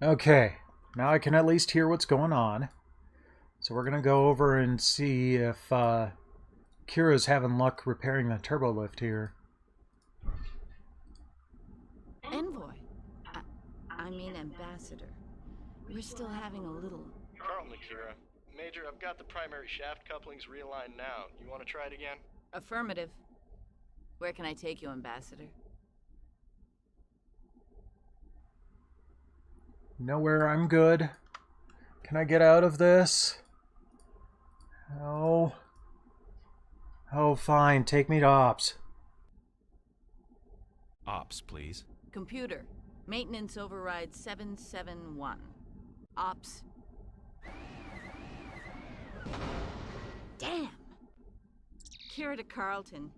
Okay, now I can at least hear what's going on. So we're going to go over and see if Kira's having luck repairing the turbo lift here. Envoy. I mean ambassador. We're still having a little... Carlton, Kira. Major, I've got the primary shaft couplings realigned now. You want to try it again? Affirmative. Where can I take you, Ambassador? Nowhere, I'm good. Can I get out of this? Oh. Oh, fine. Take me to Ops. Ops, please. Computer. Maintenance override 771. Ops. Damn! Kira to Carlton.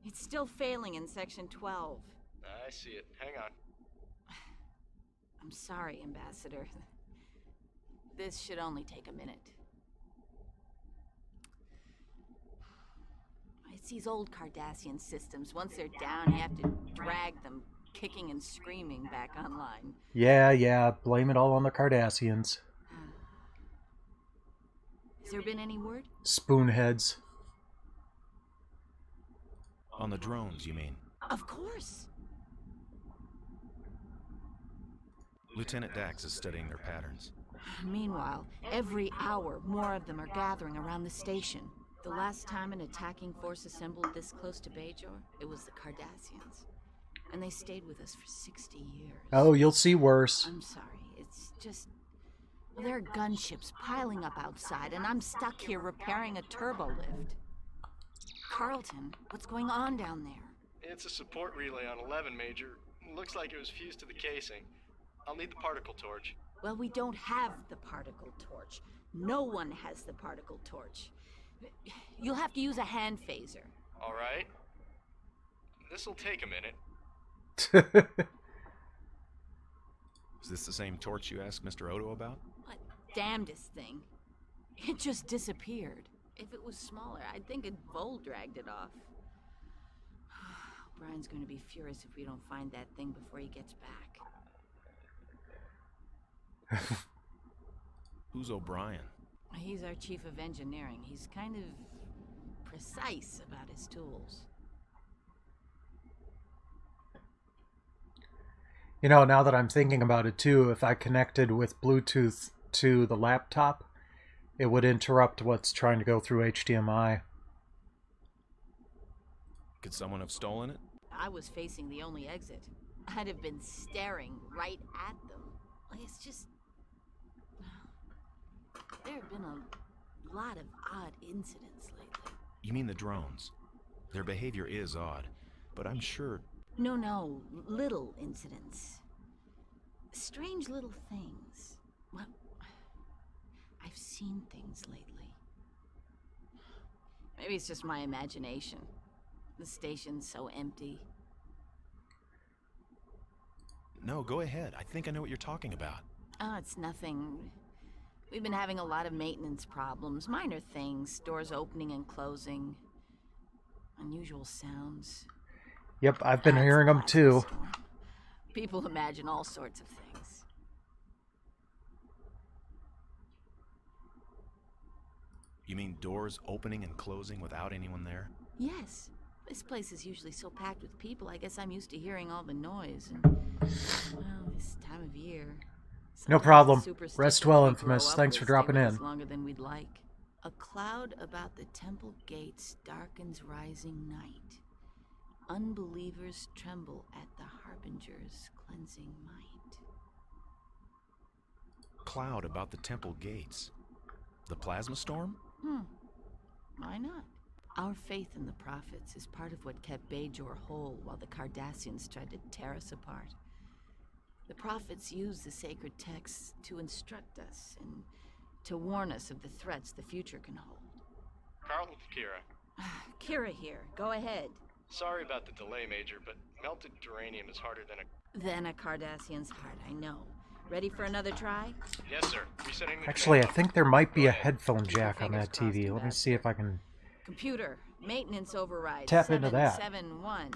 It's still failing in Section 12. I see it. Hang on. I'm sorry, Ambassador. This should only take a minute. It's these old Cardassian systems. Once they're down, you have to drag them, kicking and screaming, back online. Yeah. Blame it all on the Cardassians. Has there been any word? Spoonheads. On the drones, you mean? Of course. Lieutenant Dax is studying their patterns. Meanwhile, every hour, more of them are gathering around the station. The last time an attacking force assembled this close to Bajor, it was the Cardassians. And they stayed with us for 60 years. Oh, you'll see worse. I'm sorry, it's just... Well, there are gunships piling up outside, and I'm stuck here repairing a turbo lift. Carlton, what's going on down there? It's a support relay on 11, Major. Looks like it was fused to the casing. I'll need the particle torch. Well, we don't have the particle torch. No one has the particle torch. You'll have to use a hand phaser. All right. This'll take a minute. Is this the same torch you asked Mr. Odo about? What damnedest thing. It just disappeared. If it was smaller, I'd think a Vol dragged it off. Brian's going to be furious if we don't find that thing before he gets back. Who's O'Brien? He's our chief of engineering. He's kind of precise about his tools. You know, now that I'm thinking about it too, if I connected with Bluetooth to the laptop, it would interrupt what's trying to go through HDMI. Could someone have stolen it? I was facing the only exit. I'd have been staring right at them. It's just... There have been a lot of odd incidents lately. You mean the drones? Their behavior is odd, but I'm sure... No, little incidents. Strange little things. Well, I've seen things lately. Maybe it's just my imagination. The station's so empty. No, go ahead. I think I know what you're talking about. Oh, it's nothing. We've been having a lot of maintenance problems. Minor things. Doors opening and closing. Unusual sounds. Yep, I've been hearing them too. People imagine all sorts of things. You mean doors opening and closing without anyone there? Yes. This place is usually so packed with people, I guess I'm used to hearing all the noise. And, well, this time of year... No problem. Rest well, Infamous. Thanks for dropping in. Longer than we'd like. A cloud about the temple gates darkens rising night. Unbelievers tremble at the Harbinger's cleansing might. Cloud about the temple gates. The plasma storm? Why not? Our faith in the prophets is part of what kept Bajor whole while the Cardassians tried to tear us apart. The prophets use the sacred texts to instruct us and to warn us of the threats the future can hold. Carlton, Kira. Kira here. Go ahead. Sorry about the delay, Major, but melted duranium is harder than a... Then a Cardassian's heart, I know. Ready for another try? Yes, sir. Resetting the... Actually, I think there might be a headphone jack on that TV. Let me see if I can... Computer, maintenance override. Tap into that. 771.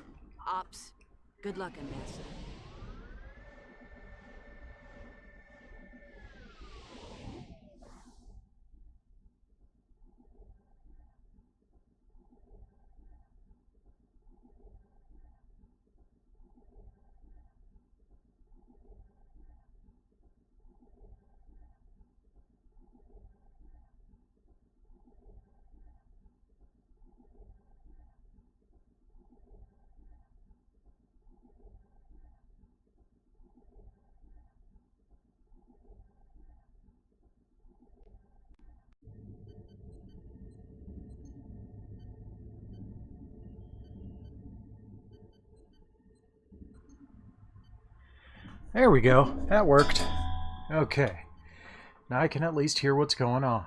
Ops. Good luck, Ambassador. There we go. That worked. Okay. Now I can at least hear what's going on.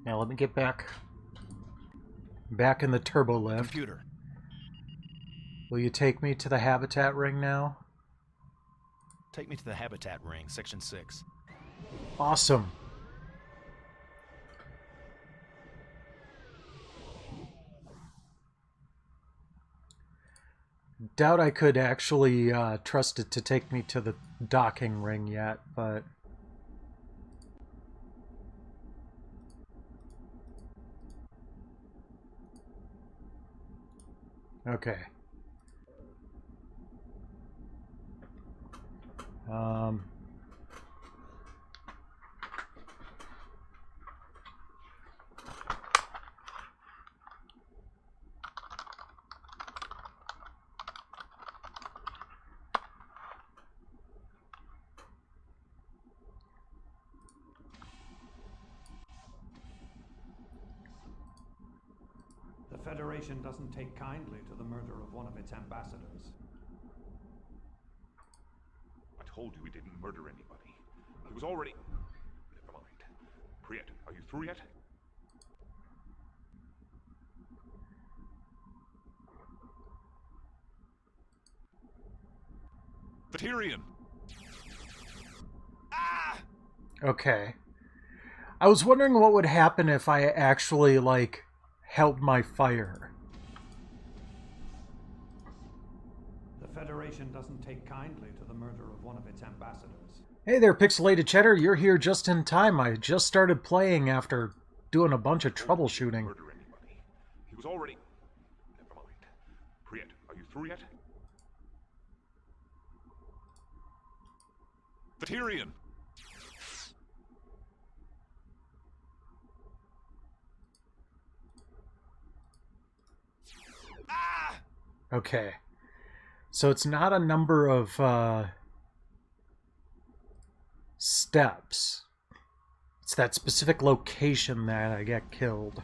Now let me get back in the turbo lift. Computer. Will you take me to the habitat ring now? Take me to the habitat ring, section 6. Awesome. Doubt I could actually trust it to take me to the docking ring yet, but... Okay. The Federation doesn't take kindly to the murder of one of its ambassadors. I told you he didn't murder anybody. He was already... Never mind. Priet, are you through yet? The Tyrion! Okay. I was wondering what would happen if I actually, like, held my fire. The Federation doesn't take kindly to the murder of one of its ambassadors. Hey there, Pixelated Cheddar. You're here just in time. I just started playing after doing a bunch of troubleshooting. Murder anybody. He was already... Never mind. Priet, are you through yet? The Tyrion! Okay. So it's not a number of steps. It's that specific location that I get killed.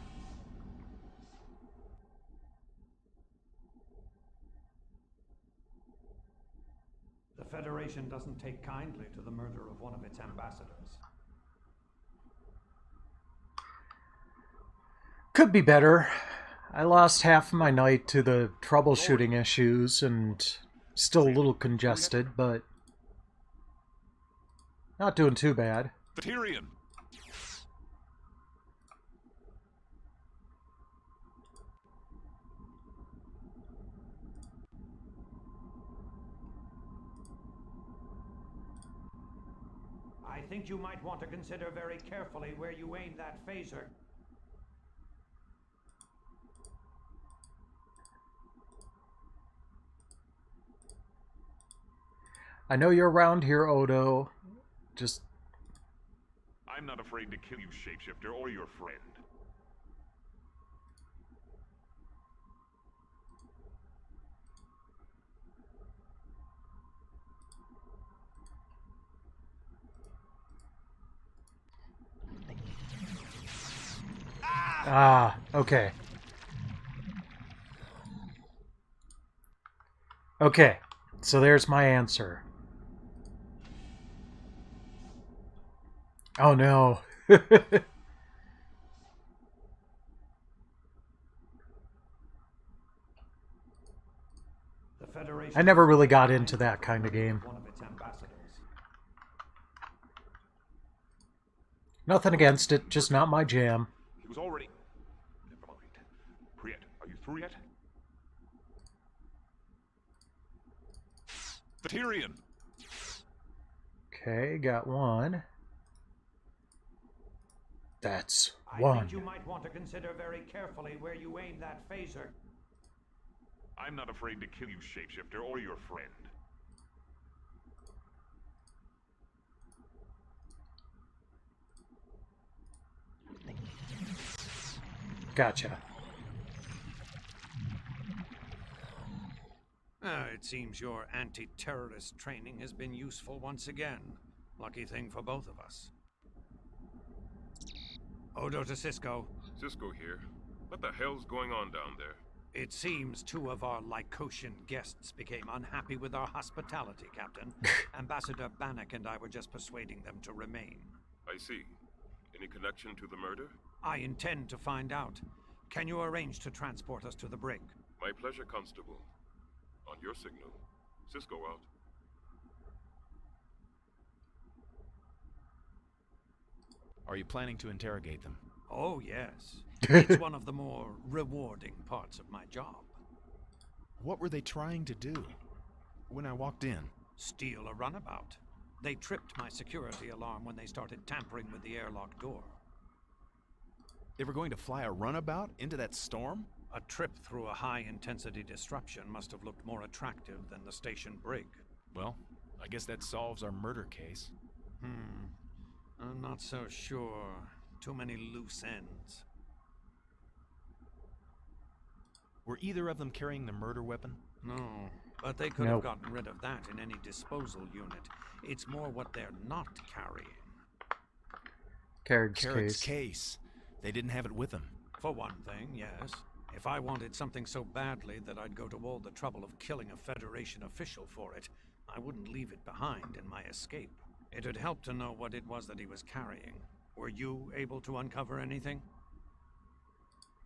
The Federation doesn't take kindly to the murder of one of its ambassadors. Could be better. I lost half of my night to the troubleshooting issues and still a little congested, but not doing too bad. The Tyrion! I think you might want to consider very carefully where you aim that phaser. I know you're around here, Odo. Just... I'm not afraid to kill you, Shapeshifter, or your friend. Ah, okay. Okay, so there's my answer. Oh no. The Federation I never really got into that kind of game. one of its ambassadors. Nothing against it, just not my jam. He was already... Never mind. Priet, are you through yet? The Tyrion! Okay, got one. That's I one. think you might want to consider very carefully where you aim that phaser. I'm not afraid to kill you, Shapeshifter, or your friend. Gotcha. It seems your anti-terrorist training has been useful once again. Lucky thing for both of us. Odo to Cisco. Cisco here. What the hell's going on down there? It seems 2 of our Lycosian guests became unhappy with our hospitality, Captain. Ambassador Bannock and I were just persuading them to remain. I see. Any connection to the murder? I intend to find out. Can you arrange to transport us to the brig? My pleasure, Constable. On your signal. Cisco out. Are you planning to interrogate them? Oh, yes. It's one of the more rewarding parts of my job. What were they trying to do? When I walked in, Steal a runabout. They tripped my security alarm when they started tampering with the airlock door. they were going to fly a runabout into that storm? A trip through a high-intensity disruption must have looked more attractive than the station brig. Well, I guess that solves our murder case. I'm not so sure. Too many loose ends. Were either of them carrying the murder weapon? No, but they could have gotten rid of that in any disposal unit. It's more what they're not carrying. Carrick's case. They didn't have it with them. For one thing, yes. If I wanted something so badly that I'd go to all the trouble of killing a Federation official for it, I wouldn't leave it behind in my escape. It'd help to know what it was that he was carrying. Were you able to uncover anything?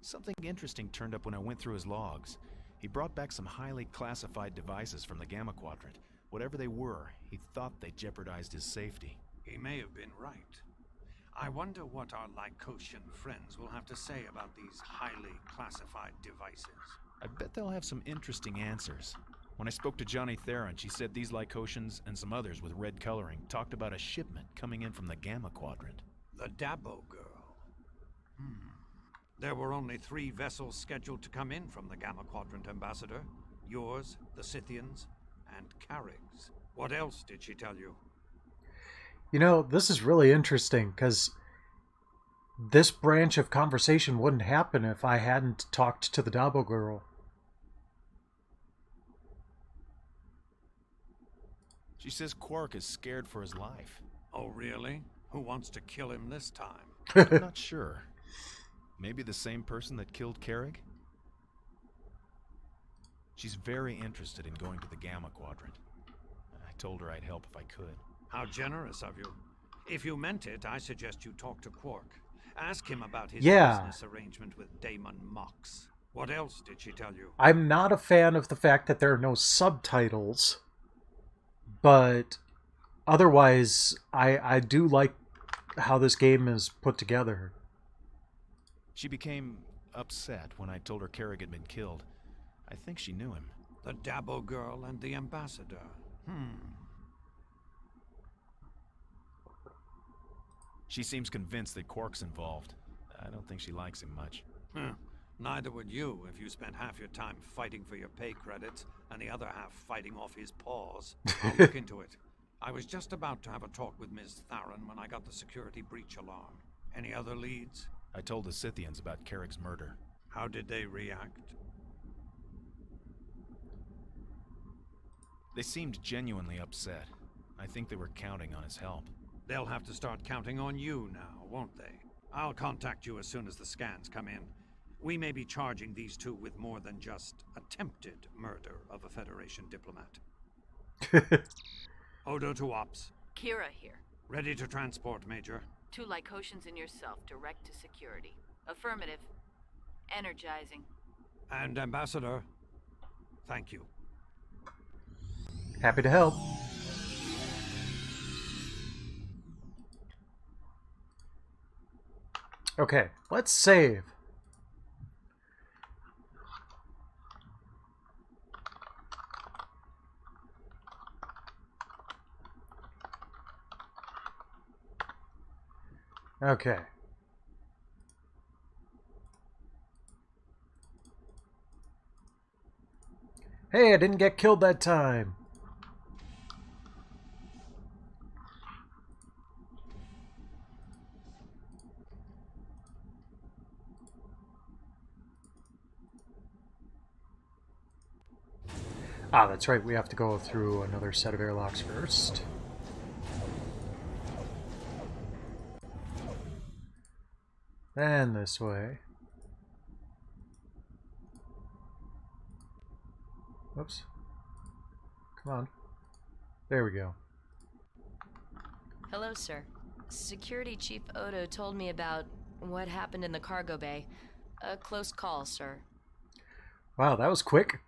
Something interesting turned up when I went through his logs. He brought back some highly classified devices from the Gamma Quadrant. Whatever they were, he thought they jeopardized his safety. He may have been right. I wonder what our Lycosian friends will have to say about these highly classified devices. I bet they'll have some interesting answers. When I spoke to Johnny Theron, she said these Lycosians and some others with red coloring talked about a shipment coming in from the Gamma Quadrant. The Dabo girl. There were only 3 vessels scheduled to come in from the Gamma Quadrant, Ambassador. Yours, the Scythians, and Carrick's. What else did she tell you? You know, this is really interesting, because this branch of conversation wouldn't happen if I hadn't talked to the Dabo girl. She says Quark is scared for his life. Oh, really? Who wants to kill him this time? I'm not sure. Maybe the same person that killed Carrick? She's very interested in going to the Gamma Quadrant. I told her I'd help if I could. How generous of you. If you meant it, I suggest you talk to Quark. Ask him about his Yeah. business arrangement with Damon Mox. What else did she tell you? I'm not a fan of the fact that there are no subtitles, but otherwise, I do like how this game is put together. She became upset when I told her Carrick had been killed. I think she knew him. The Dabo girl and the ambassador. She seems convinced that Quark's involved. I don't think she likes him much. Neither would you if you spent half your time fighting for your pay credits and the other half fighting off his paws. I'll look into it. I was just about to have a talk with Ms. Theron when I got the security breach alarm. Any other leads? I told the Scythians about Carrick's murder. How did they react? They seemed genuinely upset. I think they were counting on his help. They'll have to start counting on you now, won't they? I'll contact you as soon as the scans come in. We may be charging these 2 with more than just attempted murder of a Federation diplomat. Odo to Ops. Kira here. Ready to transport, Major. 2 Lycosians and yourself, direct to security. Affirmative. Energizing. And Ambassador, thank you. Happy to help. Okay, let's save. Okay. Hey, I didn't get killed that time. Ah, that's right. We have to go through another set of airlocks first. And this way. Whoops. Come on. There we go. Hello, sir. Security Chief Odo told me about what happened in the cargo bay. A close call, sir. Wow, that was quick.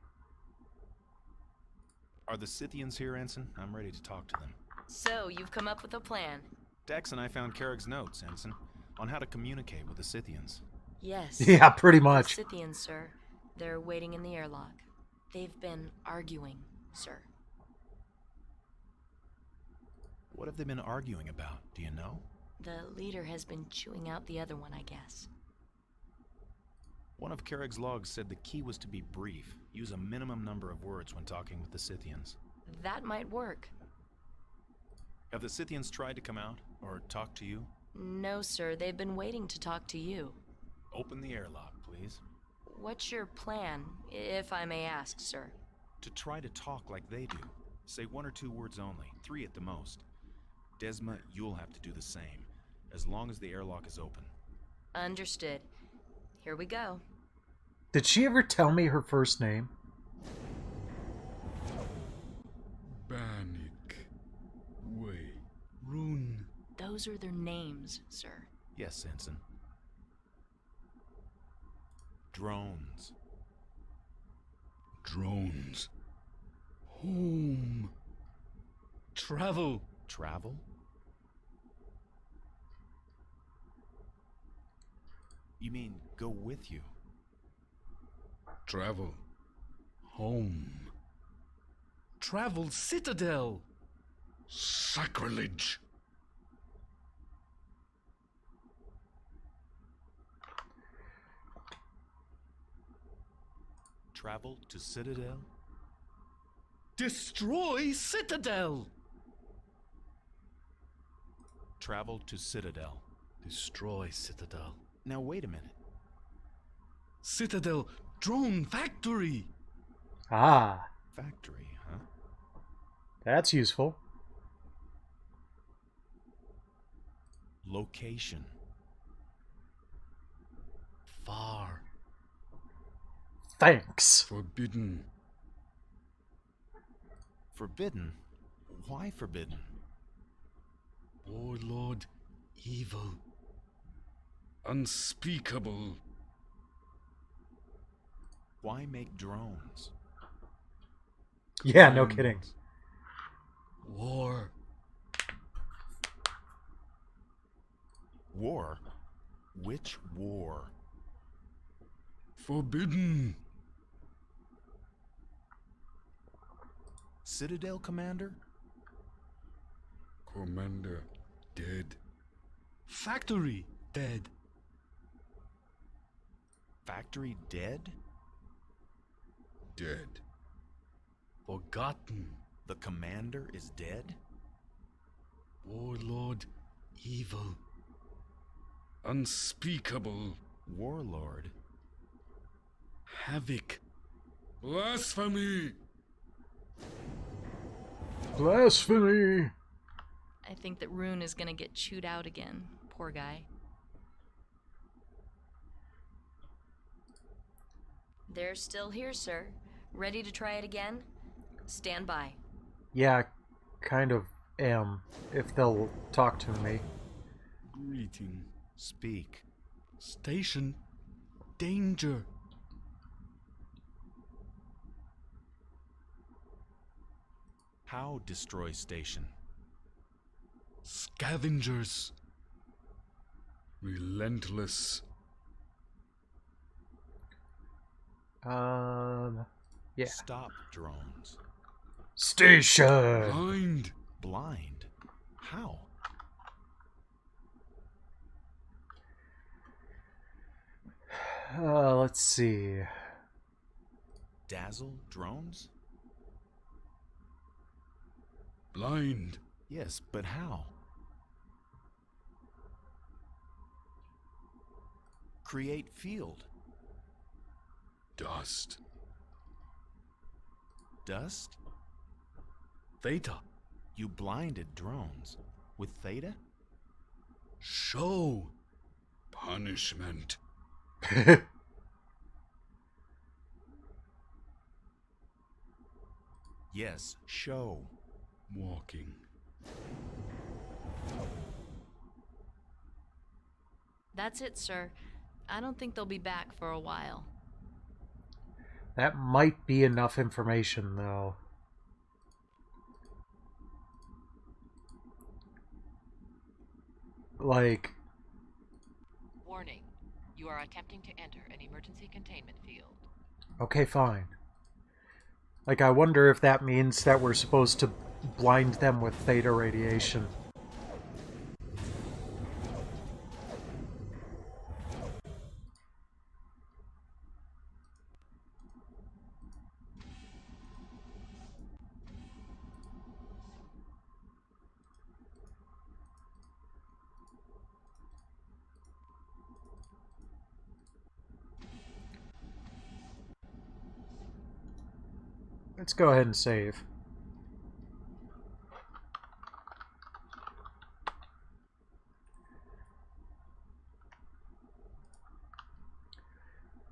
Are the Scythians here, Ensign? I'm ready to talk to them. So, you've come up with a plan? Dex and I found Carrick's notes, Ensign, on how to communicate with the Scythians. Yes. Yeah, pretty much. The Scythians, sir. They're waiting in the airlock. They've been arguing, sir. What have they been arguing about? Do you know? The leader has been chewing out the other one, I guess. One of Carrick's logs said the key was to be brief, use a minimum number of words when talking with the Scythians. That might work. Have the Scythians tried to come out, or talk to you? No, sir. They've been waiting to talk to you. Open the airlock, please. What's your plan, if I may ask, sir? To try to talk like they do. Say 1 or 2 words only, 3 at the most. Desma, you'll have to do the same, as long as the airlock is open. Understood. Here we go. Did she ever tell me her first name? Banik. Wei. Rune. Those are their names, sir. Yes, Ensign. Drones. Drones. Home. Travel. Travel? You mean go with you? Travel. Home. Travel Citadel. Sacrilege. Travel to Citadel? Destroy Citadel. Travel to Citadel. Destroy Citadel. Now wait a minute. Citadel Drone Factory. Ah, Factory, huh? that's useful. Location. Far. Thanks. Forbidden. Forbidden? Why forbidden? Warlord. Evil. Unspeakable. Why make drones? Yeah, no kidding. War. War? Which war? Forbidden. Citadel Commander? Commander dead. Factory dead. Factory dead? Dead. Forgotten. The commander is dead? Warlord. Evil. Unspeakable. Warlord? Havoc. Blasphemy. Blasphemy. I think that Rune is gonna get chewed out again. Poor guy. They're still here, sir. Ready to try it again? Stand by. Yeah, kind of am, if they'll talk to me. Greeting. Speak. Station. Danger. How destroy station? Scavengers. Relentless. Yeah. Stop drones. Station. Blind. Blind? How? Let's see. Dazzle drones? Blind. Yes, but how? Create field. Dust. Dust? Theta. You blinded drones. With Theta? Show. punishment. Yes, show. Walking. That's it, sir. I don't think they'll be back for a while. That might be enough information, though. Like... Warning. You are attempting to enter an emergency containment field. Okay, fine. Like, I wonder if that means that we're supposed to blind them with theta radiation. Let's go ahead and save.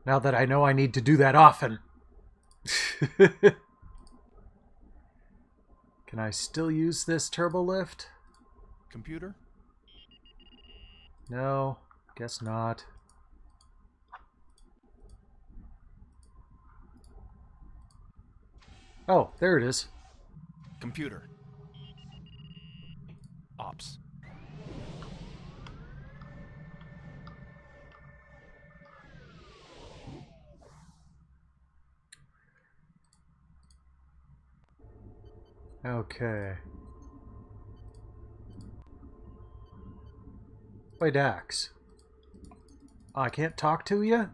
Now that I know I need to do that often. Can I still use this turbo lift? Computer? No, guess not. Oh, there it is. Computer. Ops. Okay. Wait, Dax. I can't talk to you?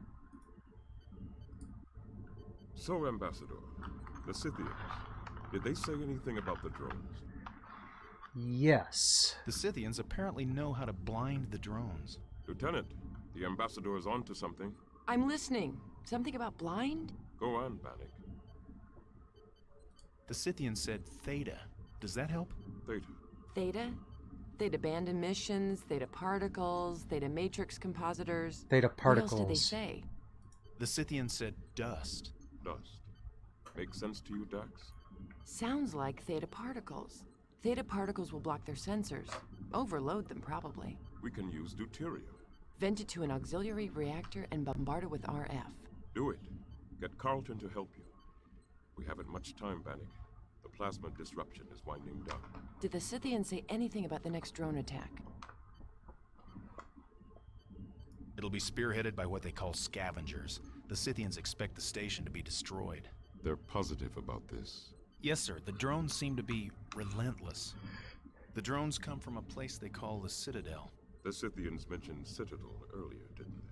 So, Ambassador, the Scythians, did they say anything about the drones? Yes. The Scythians apparently know how to blind the drones. Lieutenant, the Ambassador is onto something. I'm listening. Something about blind? Go on, Bannock. The Scythians said theta. Does that help? Theta. Theta? Theta band emissions, theta particles, theta matrix compositors. Theta particles. What else did they say? The Scythians said dust. Dust. Makes sense to you, Dax? Sounds like theta particles. Theta particles will block their sensors. Overload them, probably. We can use deuterium. Vent it to an auxiliary reactor and bombard it with RF. Do it. Get Carlton to help you. We haven't much time, Bannock. The plasma disruption is winding down. Did the Scythians say anything about the next drone attack? It'll be spearheaded by what they call scavengers. The Scythians expect the station to be destroyed. They're positive about this. Yes, sir. The drones seem to be relentless. The drones come from a place they call the Citadel. The Scythians mentioned Citadel earlier, didn't they?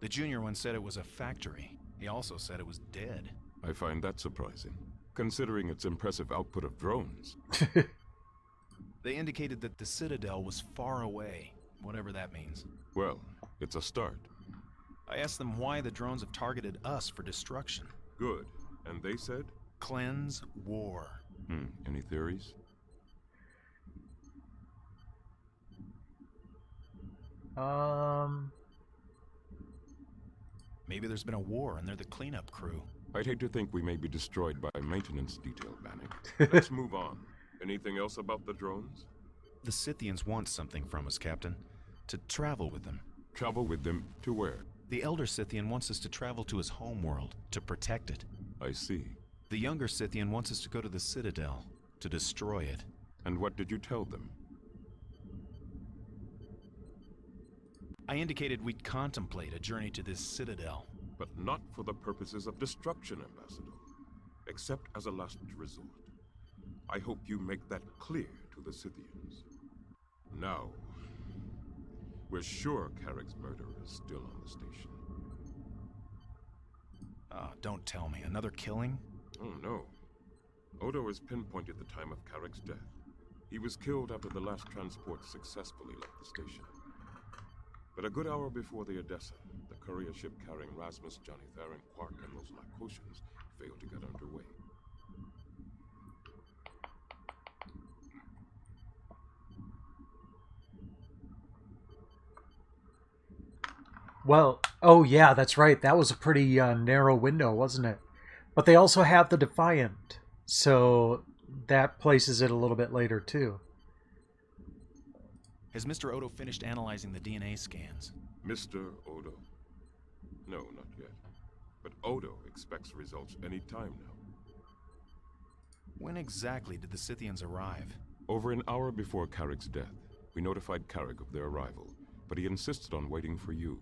The junior one said it was a factory. He also said it was dead. I find that surprising, considering its impressive output of drones. They indicated that the Citadel was far away, whatever that means. Well, it's a start. I asked them why the drones have targeted us for destruction. Good. And they said? Cleanse war. Any theories? Maybe there's been a war and they're the cleanup crew. I'd hate to think we may be destroyed by maintenance detail, Bannock. Let's move on. Anything else about the drones? The Scythians want something from us, Captain. To travel with them. Travel with them to where? The elder Scythian wants us to travel to his homeworld, to protect it. I see. The younger Scythian wants us to go to the Citadel, to destroy it. And what did you tell them? I indicated we'd contemplate a journey to this Citadel. But not for the purposes of destruction, Ambassador. Except as a last resort. I hope you make that clear to the Scythians. Now, we're sure Carrick's murderer is still on the station. Don't tell me. Another killing? Oh, no. Odo has pinpointed the time of Carrick's death. He was killed after the last transport successfully left the station. But a good hour before the Odessa, the courier ship carrying Rasmus, Johnny Theron, Quark, and those Lycosians failed to get underway. Well, oh yeah, that's right. That was a pretty narrow window, wasn't it? But they also have the Defiant, so that places it a little bit later too. Has Mr. Odo finished analyzing the DNA scans? Mr. Odo? No, not yet. But Odo expects results any time now. When exactly did the Scythians arrive? Over an hour before Carrick's death, we notified Carrick of their arrival, but he insisted on waiting for you.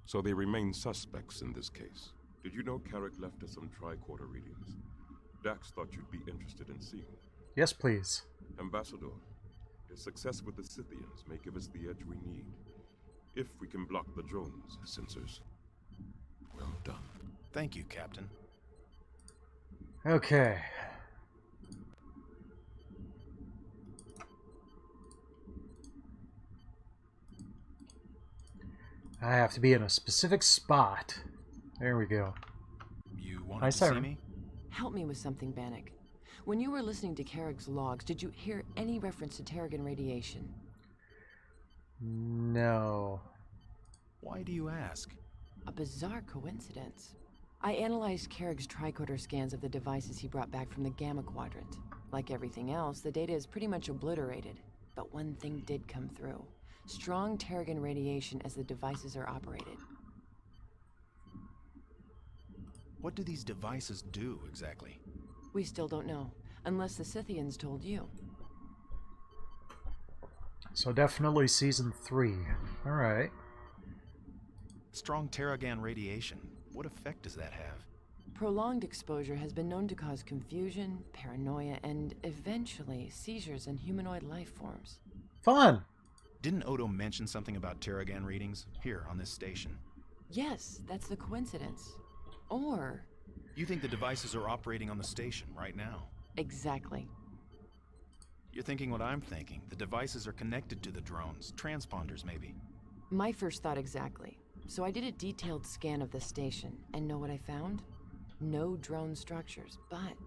So they remain suspects in this case. Did you know Carrick left us some tricorder readings? Dax thought you'd be interested in seeing them. Yes, please. Ambassador, his success with the Scythians may give us the edge we need. If we can block the drone's sensors. Well done. Thank you, Captain. Okay. I have to be in a specific spot. There we go. You wanted Hi, to see Siren. me? Help me with something, Bannock. When you were listening to Carrick's logs, did you hear any reference to Terrigan radiation? No. Why do you ask? A bizarre coincidence. I analyzed Carrick's tricorder scans of the devices he brought back from the Gamma Quadrant. Like everything else, the data is pretty much obliterated. But one thing did come through. Strong Terrigan radiation as the devices are operated. What do these devices do, exactly? We still don't know, unless the Scythians told you. So definitely Season 3. Alright. Strong Terrigan radiation. What effect does that have? Prolonged exposure has been known to cause confusion, paranoia, and eventually seizures in humanoid life forms. Fun! Didn't Odo mention something about Terrigan readings here on this station? Yes, that's the coincidence. Or... You think the devices are operating on the station right now? Exactly. You're thinking what I'm thinking. The devices are connected to the drones. Transponders, maybe. My first thought exactly. So I did a detailed scan of the station, and know what I found? No drone structures, but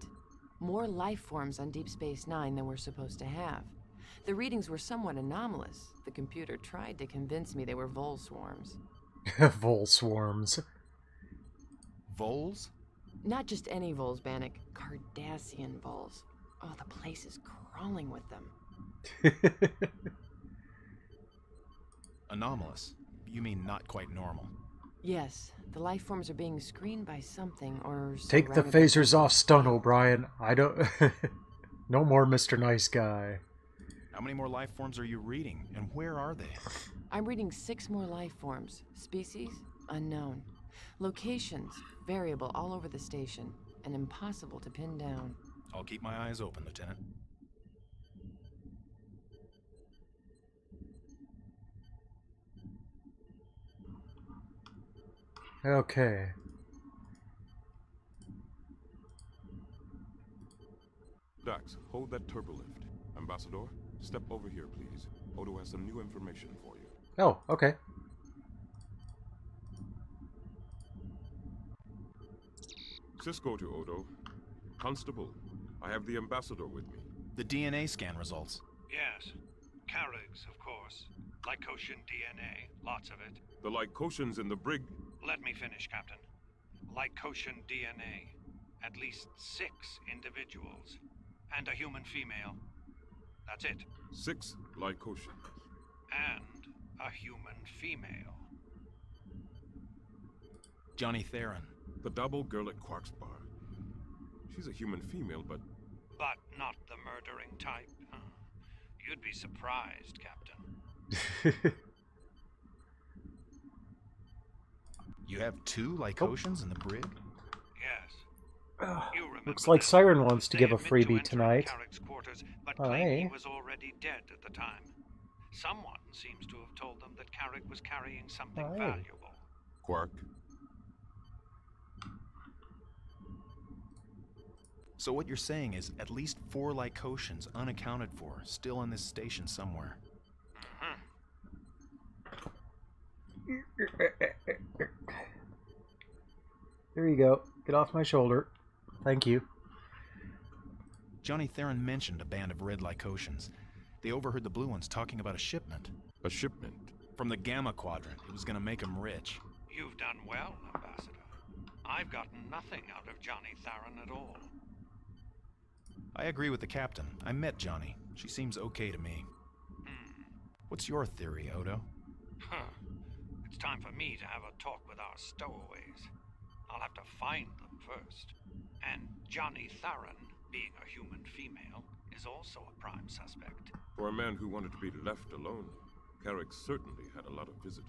more life forms on Deep Space Nine than we're supposed to have. The readings were somewhat anomalous. The computer tried to convince me they were vole swarms. Vol swarms. Voles? Not just any voles, Bannock. Cardassian voles. Oh, the place is crawling with them. Anomalous? You mean not quite normal? Yes, the life forms are being screened by something, or... Take the phasers off Stun, O'Brien. I don't... No more Mr. Nice Guy. How many more life forms are you reading, and where are they? I'm reading 6 more life forms. Species? Unknown. Locations? Variable all over the station, and impossible to pin down. I'll keep my eyes open, Lieutenant. Okay. Dax, hold that turbolift. Ambassador, step over here, please. Odo has some new information for you. Oh, okay. Cisco to Odo. Constable, I have the ambassador with me. The DNA scan results. Yes. Carrick's, of course. Lycosian DNA. Lots of it. The Lycosians in the brig. Let me finish, Captain. Lycosian DNA. At least 6 individuals. And a human female. That's it. 6 Lycosians. And a human female. Johnny Theron. The double girl at Quark's bar. She's a human female, but... But not the murdering type. Huh? You'd be surprised, Captain. You have 2 Lycosians in the brig? Yes. You remember Looks like them. Siren wants to They give a admit freebie enter tonight. Carrick's quarters, but Oh, claim he hey. was already dead at the time. Someone seems to have told them that Carrick was carrying something Oh, hey. valuable. Quark? So what you're saying is at least 4 Lycosians unaccounted for, still in this station somewhere. There you go. Get off my shoulder. Thank you. Johnny Theron mentioned a band of red Lycosians. They overheard the blue ones talking about a shipment. A shipment? From the Gamma Quadrant. It was gonna make him rich. You've done well, Ambassador. I've gotten nothing out of Johnny Theron at all. I agree with the captain. I met Johnny. She seems okay to me. What's your theory, Odo? Huh. It's time for me to have a talk with our stowaways. I'll have to find them first. And Johnny Theron, being a human female, is also a prime suspect. For a man who wanted to be left alone, Carrick certainly had a lot of visitors.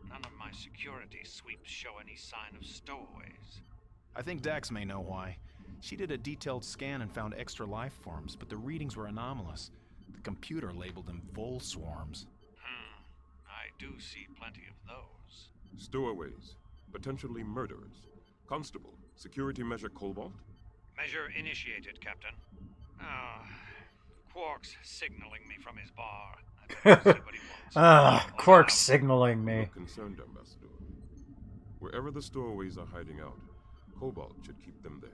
None of my security sweeps show any sign of stowaways. I think Dax may know why. She did a detailed scan and found extra life forms, but the readings were anomalous. The computer labeled them vole swarms. I do see plenty of those. Stowaways, potentially murderers. Constable, security measure Cobalt? Measure initiated, Captain. Quark's signaling me from his bar. I better see what he wants. Quark's signaling me. Look concerned, Ambassador. Wherever the stowaways are hiding out, Cobalt should keep them there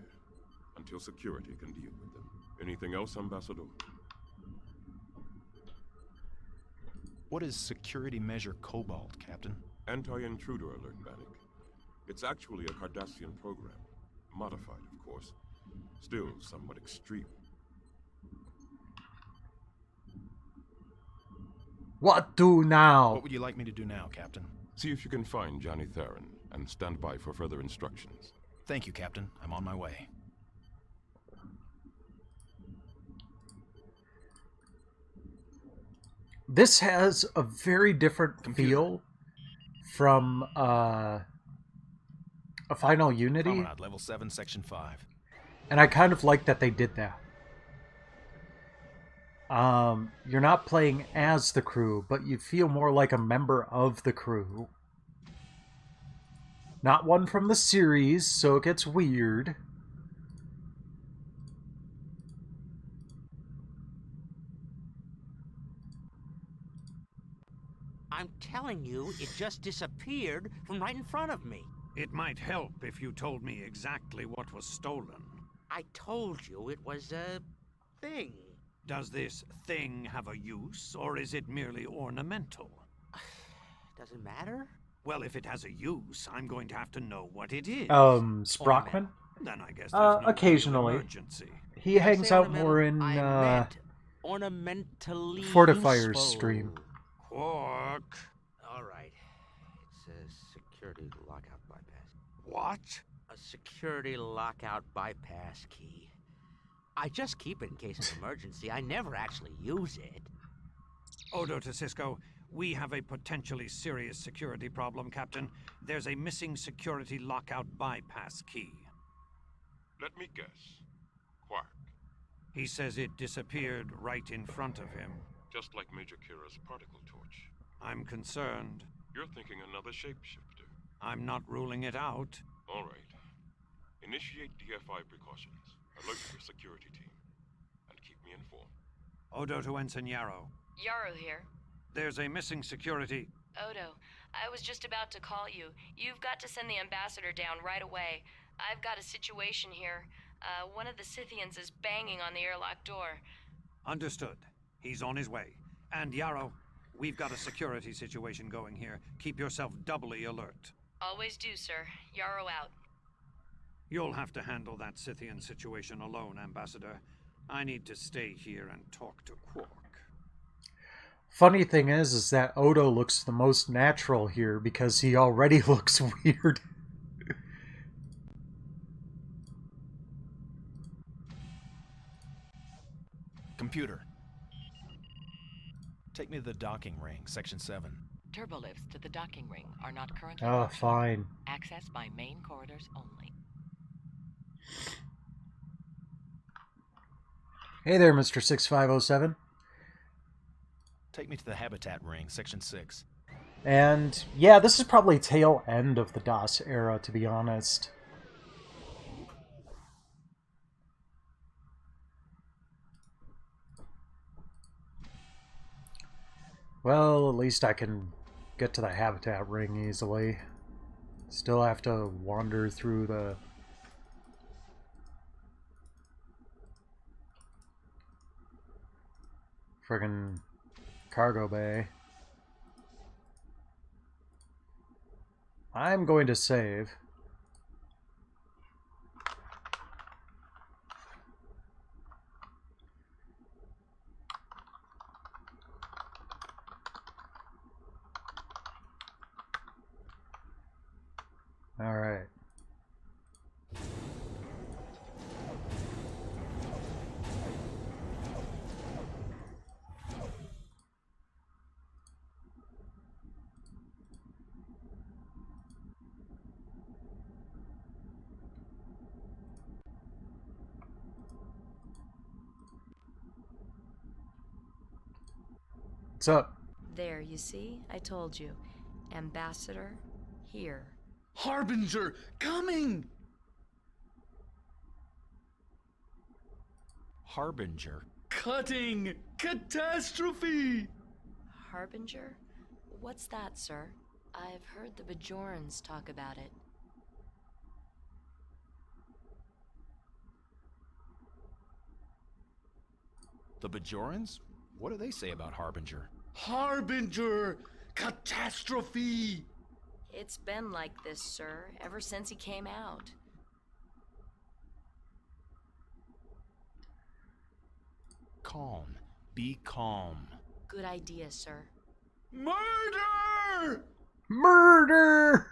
until security can deal with them. Anything else, Ambassador? What is security measure Cobalt, Captain? Anti-intruder alert, Bannock. It's actually a Cardassian program. Modified, of course. Still somewhat extreme. What do now? What would you like me to do now, Captain? See if you can find Johnny Theron, and stand by for further instructions. Thank you, Captain. I'm on my way. This has a very different feel from a Final Unity. Promenade, level 7, section 5. And I kind of like that they did that. You're not playing as the crew, but you feel more like a member of the crew. Not one from the series, so it gets weird. I'm telling you, it just disappeared from right in front of me. It might help if you told me exactly what was stolen. I told you it was a thing. Does this thing have a use, or is it merely ornamental? Doesn't matter. Well, if it has a use, I'm going to have to know what it is. Sprockman? Then I guess there's no occasionally. emergency. He hangs out more in ornamentally Fortifier's useful. stream. Quark. All right. It's a security lockout bypass. What? A security lockout bypass key. I just keep it in case of emergency. I never actually use it. Odo to Cisco, we have a potentially serious security problem, Captain. There's a missing security lockout bypass key. Let me guess. Quark. He says it disappeared right in front of him. Just like Major Kira's particle torch. I'm concerned. You're thinking another shapeshifter. I'm not ruling it out. All right. Initiate DFI precautions. Alert your security team. And keep me informed. Odo to Ensign Yarrow. Yarrow here. There's a missing security. Odo, I was just about to call you. You've got to send the ambassador down right away. I've got a situation here. One of the Scythians is banging on the airlock door. Understood. He's on his way. And Yarrow, we've got a security situation going here. Keep yourself doubly alert. Always do, sir. Yarrow out. You'll have to handle that Scythian situation alone, Ambassador. I need to stay here and talk to Quark. Funny thing is that Odo looks the most natural here because he already looks weird. Computer. Take me to the docking ring, section 7. Turbolifts to the docking ring are not currently Oh, functional. fine. Access by main corridors only. Hey there, Mr. 6507. Take me to the habitat ring, section 6. And yeah, this is probably tail end of the DOS era, to be honest. Well, at least I can get to the habitat ring easily. Still have to wander through the friggin' cargo bay. I'm going to save. All right. What's up? There, you see? I told you. Ambassador, here. Harbinger, coming! Harbinger. Cutting! Catastrophe! Harbinger? What's that, sir? I've heard the Bajorans talk about it. The Bajorans? What do they say about Harbinger? Harbinger! Catastrophe! It's been like this, sir, ever since he came out. Calm. Be calm. Good idea, sir. Murder! Murder!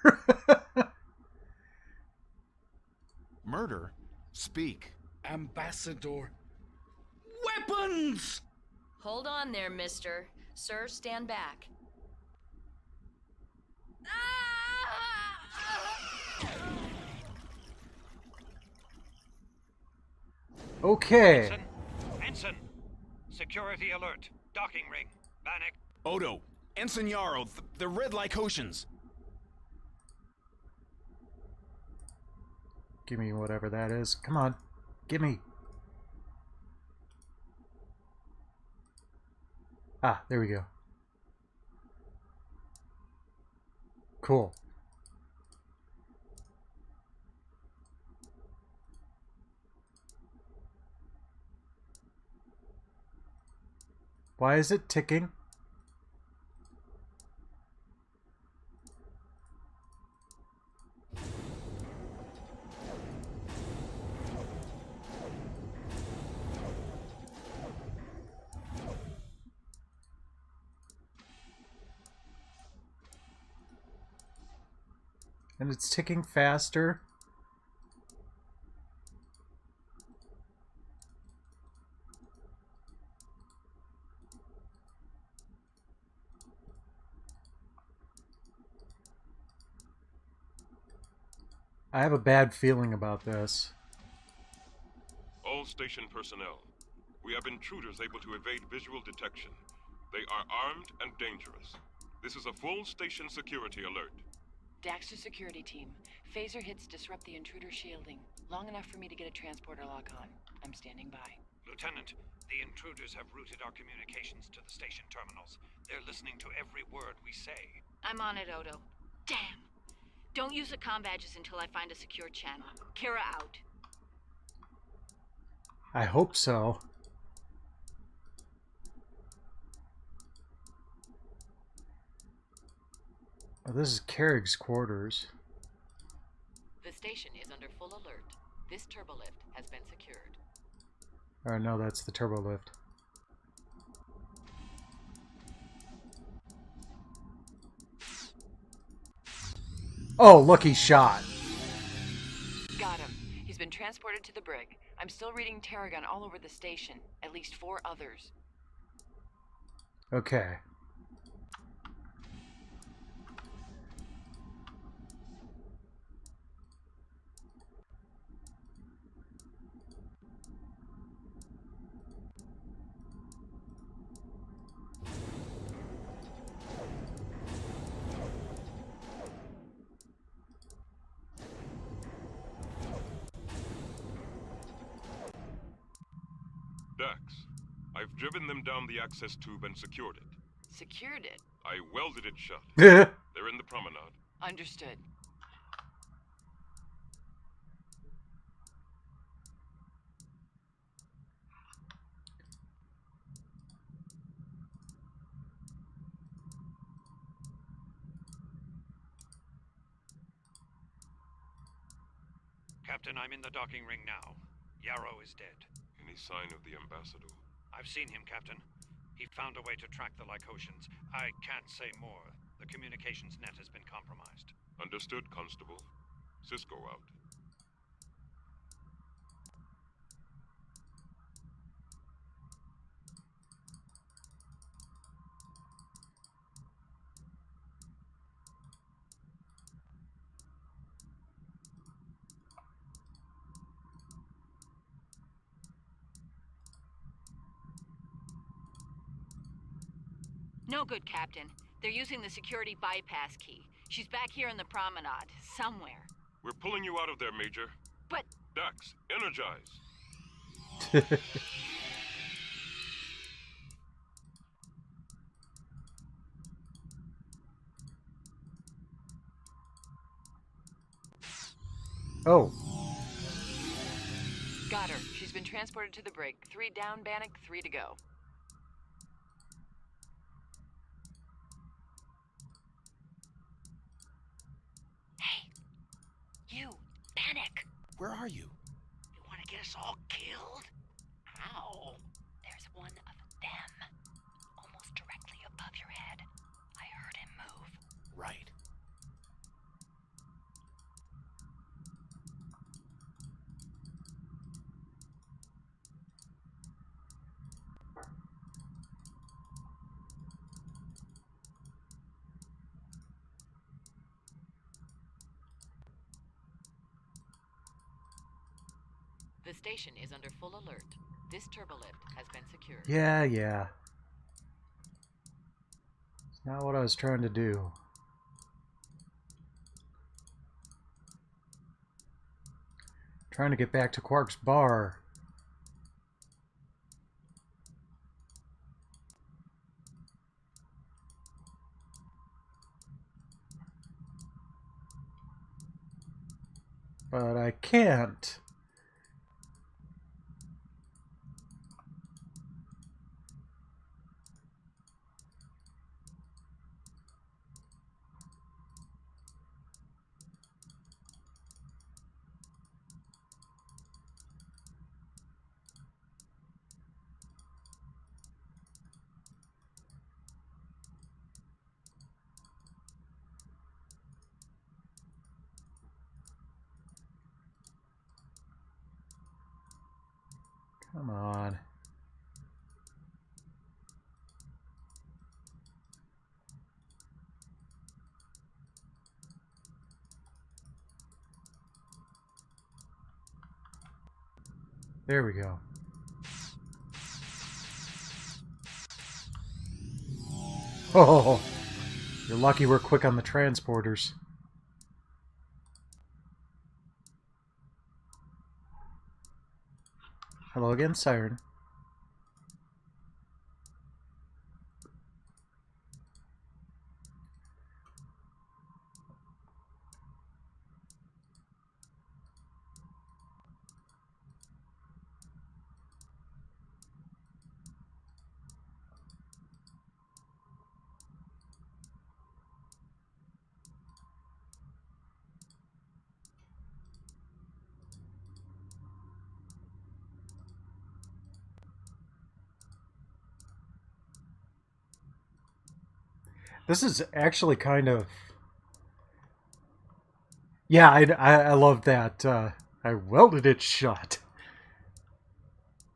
Murder? Speak. Ambassador. Weapons! Hold on there, mister. Sir, stand back. Okay. Ensign! Ensign! Security alert. Docking ring. Bannock. Odo. Ensign Yarrow. The red Lycosians. Give me whatever that is. Come on. Give me. Ah, there we go. Cool. Why is it ticking? And it's ticking faster. I have a bad feeling about this. All station personnel. We have intruders able to evade visual detection. They are armed and dangerous. This is a full station security alert. Daxter security team. Phaser hits disrupt the intruder shielding. Long enough for me to get a transporter lock on. I'm standing by. Lieutenant, the intruders have routed our communications to the station terminals. They're listening to every word we say. I'm on it, Odo. Damn! Don't use the comm badges until I find a secure channel. Kira out. I hope so. Oh, this is Kerrig's quarters. The station is under full alert. This turbolift has been secured. Oh no, that's the turbo lift. Oh, lucky shot. Got him. He's been transported to the brig. I'm still reading Tarragon all over the station. At least 4 others. Okay. Dax, I've driven them down the access tube and secured it. Secured it? I welded it shut. Yeah. They're in the promenade. Understood. Captain, I'm in the docking ring now. Yarrow is dead. Any sign of the ambassador? I've seen him, Captain. He found a way to track the Lycotians. I can't say more. The communications net has been compromised. Understood, Constable. Cisco out. No good, Captain. They're using the security bypass key. She's back here in the promenade, somewhere. We're pulling you out of there, Major. But... Dax, energize. Oh. Got her. She's been transported to the brig. 3 down, Bannock, 3 to go. Hey, you, Bannock. Where are you? You want to get us all killed? How? There's one of them. Almost directly above your head. I heard him move. Right. The station is under full alert. This turbolift has been secured. Yeah. It's not what I was trying to do. Trying to get back to Quark's bar. But I can't. Come on. There we go. Oh, you're lucky we're quick on the transporters. Hello again, Siren. This is actually kind of... Yeah, I love that. I welded it shut.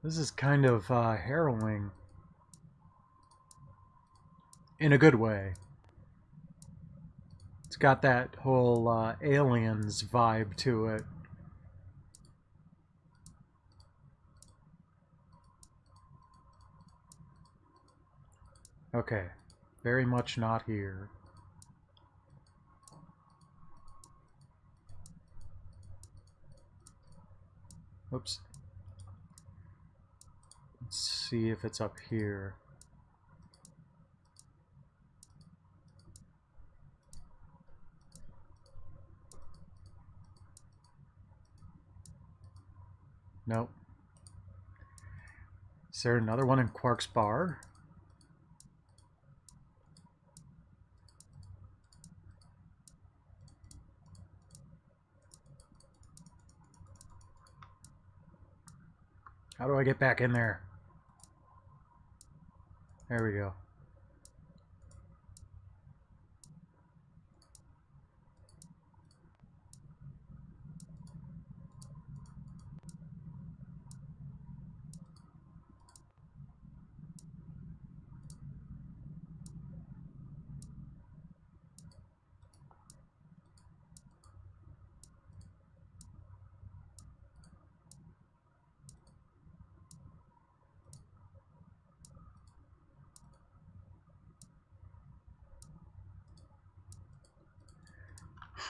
This is kind of harrowing. In a good way. It's got that whole Aliens vibe to it. Okay. Very much not here. Oops. Let's see if it's up here. Nope. Is there another one in Quark's bar? How do I get back in there? There we go.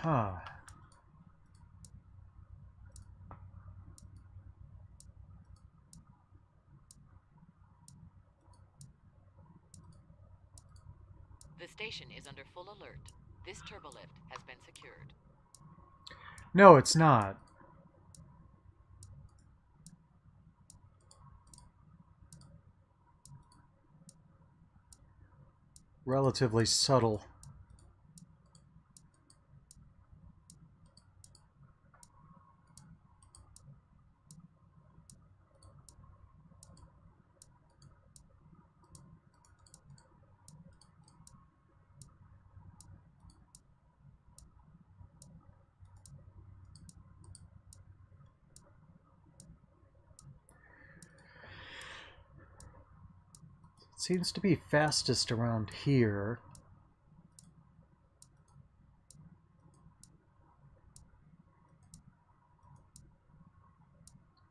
Huh. The station is under full alert. This turbolift has been secured. No, it's not. Relatively subtle. Seems to be fastest around here.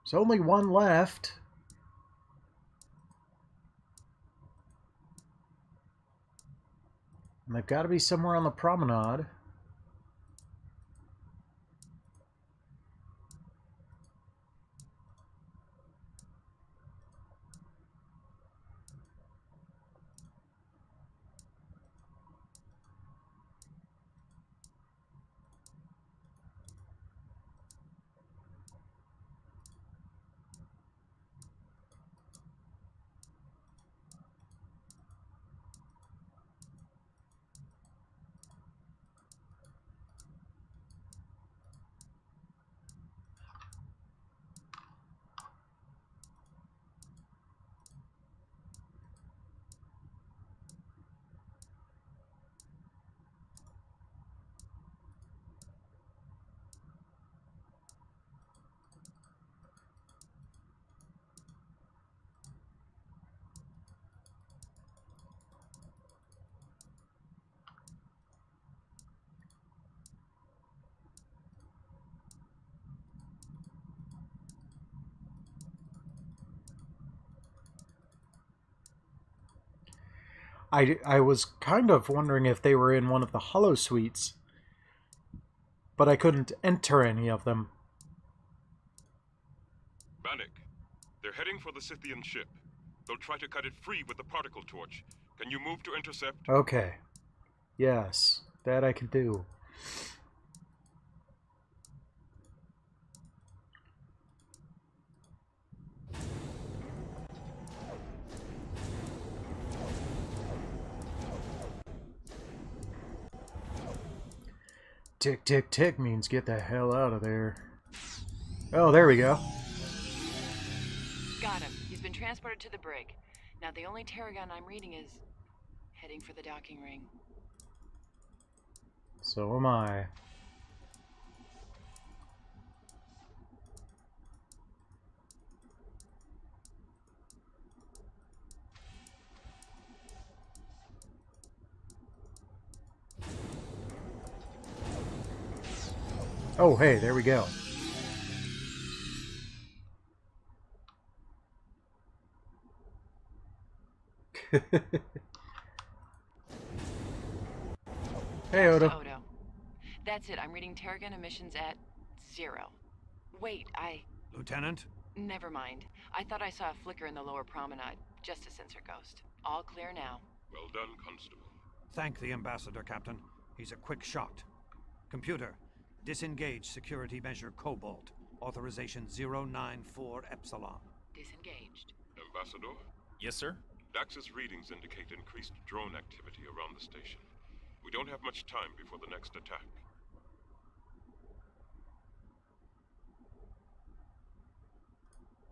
There's only one left. And they've got to be somewhere on the promenade. I was kind of wondering if they were in one of the hollow suites, but I couldn't enter any of them. Bannock, they're heading for the Scythian ship. They'll try to cut it free with the particle torch. Can you move to intercept? Okay. Yes, that I can do. Tick, tick, tick means get the hell out of there. Oh, there we go. Got him. He's been transported to the brig. Now the only Terragon I'm reading is heading for the docking ring. So am I. Oh, hey, there we go. Hey, Odo. Odo. That's it. I'm reading Terragon emissions at 0. Wait, Lieutenant? Never mind. I thought I saw a flicker in the lower promenade. Just a sensor ghost. All clear now. Well done, Constable. Thank the Ambassador, Captain. He's a quick shot. Computer, disengage security measure Cobalt. Authorization 094 Epsilon. Disengaged. Ambassador? Yes, sir? Dax's readings indicate increased drone activity around the station. We don't have much time before the next attack.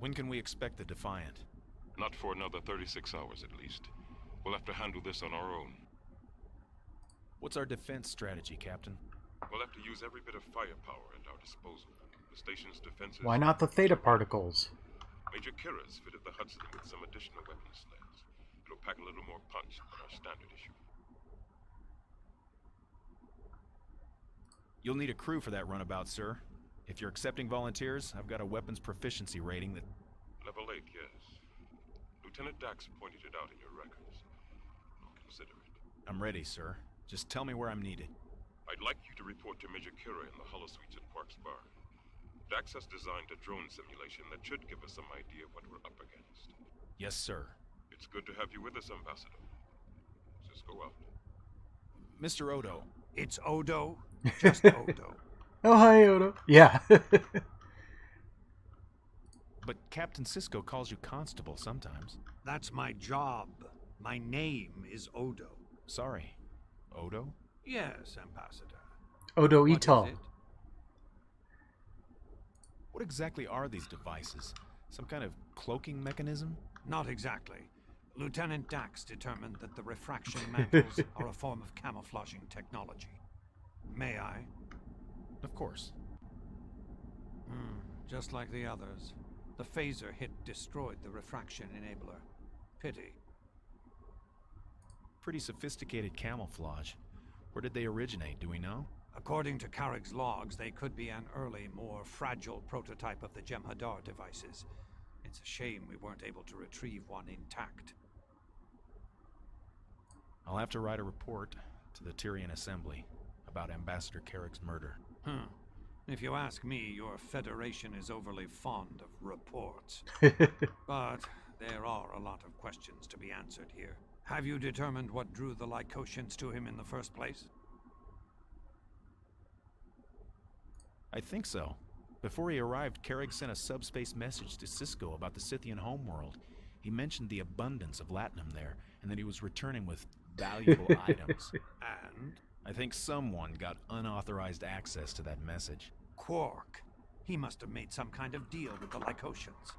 When can we expect the Defiant? Not for another 36 hours at least. We'll have to handle this on our own. What's our defense strategy, Captain? We'll have to use every bit of firepower at our disposal. The station's defenses... Why not the theta particles? Major Kira's fitted the Hudson with some additional weapon sleds. It'll pack a little more punch than our standard issue. You'll need a crew for that runabout, sir. If you're accepting volunteers, I've got a weapons proficiency rating that... Level 8, yes. Lieutenant Dax pointed it out in your records. I'll consider it. I'm ready, sir. Just tell me where I'm needed. I'd like you to report to Major Kira in the Hollow Suites at Quark's Bar. Dax has designed a drone simulation that should give us some idea what we're up against. Yes, sir. It's good to have you with us, Ambassador. Cisco out. Mr. Odo. It's Odo? Just Odo. Oh, hi, Odo. Yeah. But Captain Cisco calls you Constable sometimes. That's my job. My name is Odo. Sorry. Odo? Yes, Ambassador. Odo What Ito. is it? What exactly are these devices? Some kind of cloaking mechanism? Not exactly. Lieutenant Dax determined that the refraction mantles are a form of camouflaging technology. May I? Of course. Just like the others. The phaser hit destroyed the refraction enabler. Pity. Pretty sophisticated camouflage. Where did they originate, do we know? According to Carrick's logs, they could be an early, more fragile prototype of the Jem'Hadar devices. It's a shame we weren't able to retrieve one intact. I'll have to write a report to the Tyrian Assembly about Ambassador Carrick's murder. If you ask me, your Federation is overly fond of reports. But there are a lot of questions to be answered here. Have you determined what drew the Lycotians to him in the first place? I think so. Before he arrived, Carrick sent a subspace message to Cisco about the Scythian homeworld. He mentioned the abundance of latinum there, and that he was returning with valuable items. And? I think someone got unauthorized access to that message. Quark. He must have made some kind of deal with the Lycotians.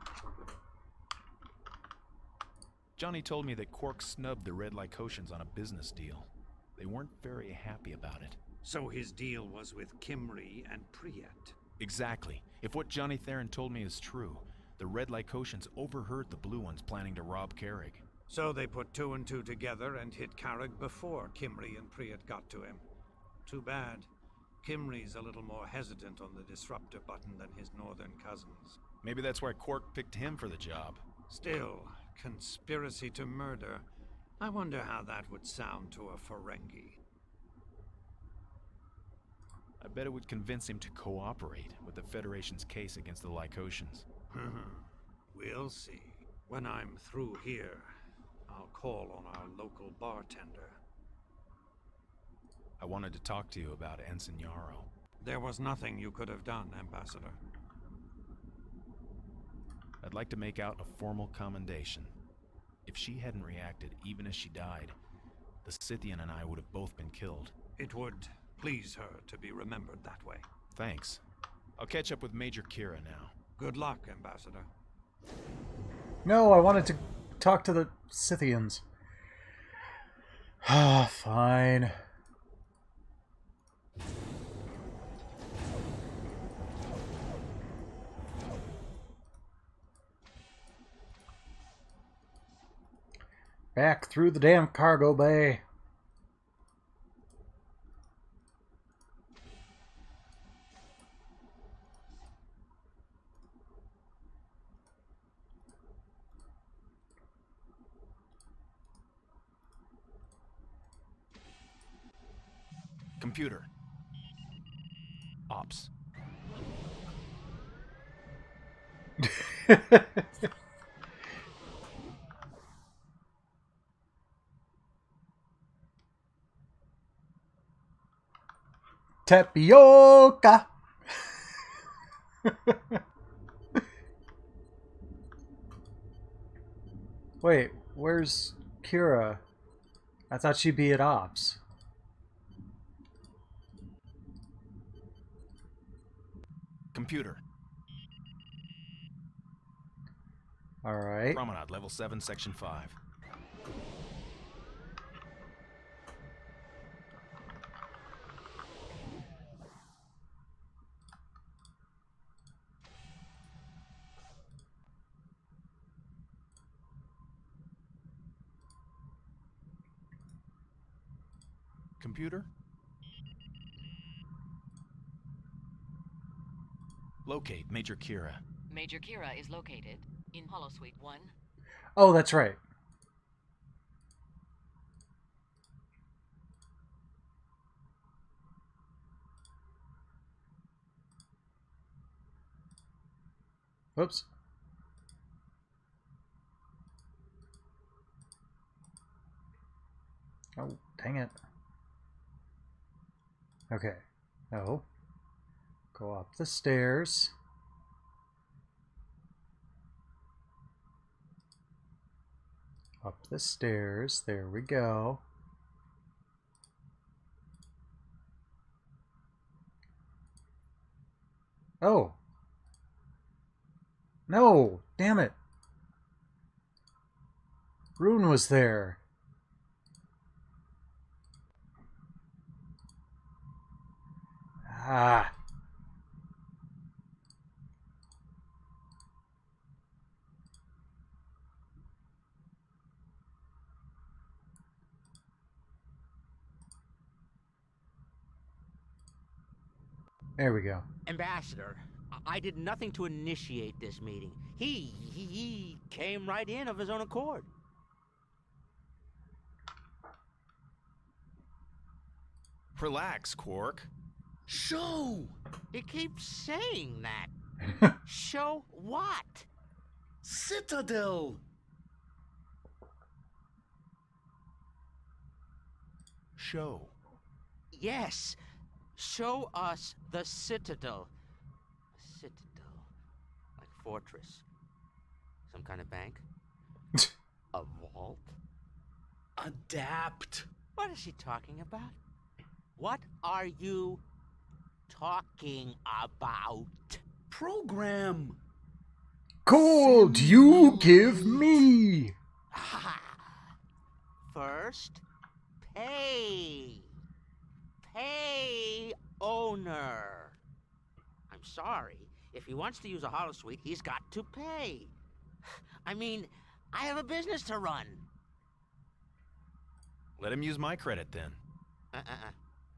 Johnny told me that Quark snubbed the Red Lycotians on a business deal. They weren't very happy about it. So his deal was with Kimry and Priet. Exactly. If what Johnny Theron told me is true, the Red Lycotians overheard the Blue Ones planning to rob Carrick. So they put two and two together and hit Carrick before Kimry and Priet got to him. Too bad. Kimry's a little more hesitant on the disruptor button than his northern cousins. Maybe that's why Quark picked him for the job. Still, conspiracy to murder. I wonder how that would sound to a Ferengi. I bet it would convince him to cooperate with the Federation's case against the Lycotians. We'll see. When I'm through here, I'll call on our local bartender. I wanted to talk to you about Ensign Yarrow. There was nothing you could have done, Ambassador. I'd like to make out a formal commendation. If she hadn't reacted, even as she died, the Scythian and I would have both been killed. It would please her to be remembered that way. Thanks. I'll catch up with Major Kira now. Good luck, Ambassador. No, I wanted to talk to the Scythians. Ah, fine. Back through the damn cargo bay. Computer. Ops. Tapioca. Wait, where's Kira? I thought she'd be at Ops. Computer. All right. Promenade, level 7, section 5. Computer? Locate Major Kira. Major Kira is located in Holosuite 1. Oh, that's right. Whoops. Oh, dang it. Okay. No. Go up the stairs. Up the stairs. There we go. Oh. No! Damn it! Rune was there. Ah. There we go. Ambassador, I did nothing to initiate this meeting. He came right in of his own accord. Relax, Quark. Show! He keeps saying that. Show what? Citadel! Show. Yes. Show us the Citadel. Citadel. Like fortress. Some kind of bank? A vault? Adapt. What is he talking about? What are you talking about? Program. Gold you give me! First, pay. Pay owner. I'm sorry. If he wants to use a holosuite, he's got to pay. I mean, I have a business to run. Let him use my credit then.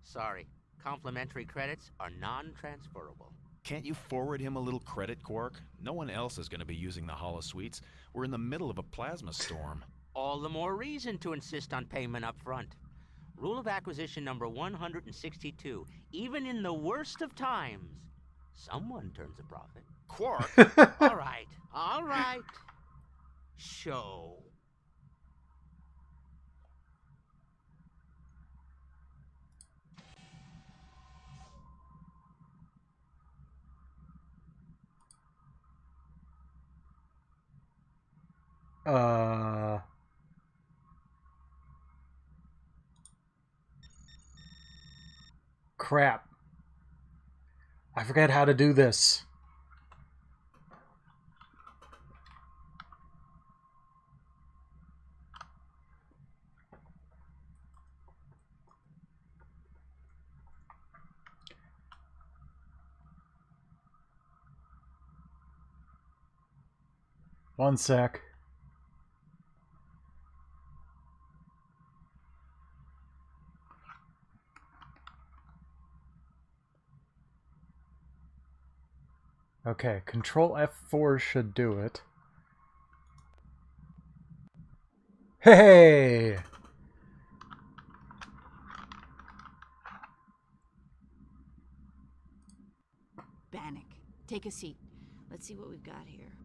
Sorry. Complimentary credits are non-transferable. Can't you forward him a little credit, Quark? No one else is going to be using the holosuites. We're in the middle of a plasma storm. All the more reason to insist on payment up front. Rule of acquisition number 162. Even in the worst of times, someone turns a profit. Quark! All right. Show. Crap. I forget how to do this. One sec. Okay, Control F4 should do it. Hey! Bannock, take a seat. Let's see what we've got here.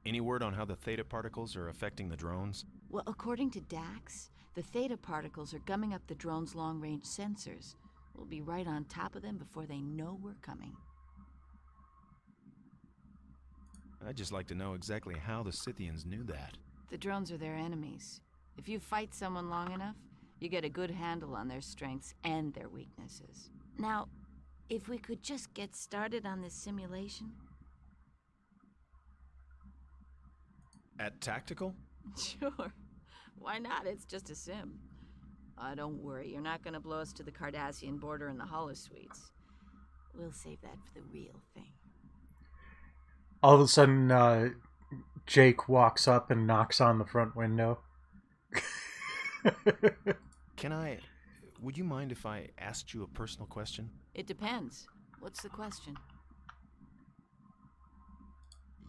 Any word on how the theta particles are affecting the drones? Well, according to Dax, the theta particles are gumming up the drone's long-range sensors. We'll be right on top of them before they know we're coming. I'd just like to know exactly how the Scythians knew that. The drones are their enemies. If you fight someone long enough, you get a good handle on their strengths and their weaknesses. Now, If we could just get started on this simulation? At Tactical? Sure. Why not? It's just a sim. Don't worry, you're not gonna blow us to the Cardassian border in the holosuites. We'll save that for the real thing. All of a sudden, Jake walks up and knocks on the front window. Would you mind if I asked you a personal question? It depends. What's the question?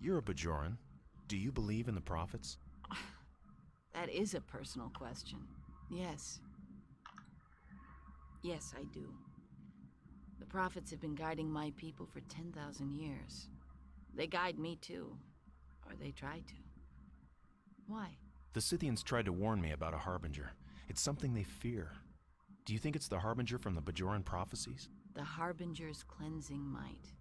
You're a Bajoran. Do you believe in the prophets? That is a personal question. Yes. Yes, I do. The prophets have been guiding my people for 10,000 years. They guide me too. Or they try to. Why? The Scythians tried to warn me about a Harbinger. It's something they fear. Do you think it's the Harbinger from the Bajoran prophecies? The Harbinger's cleansing might.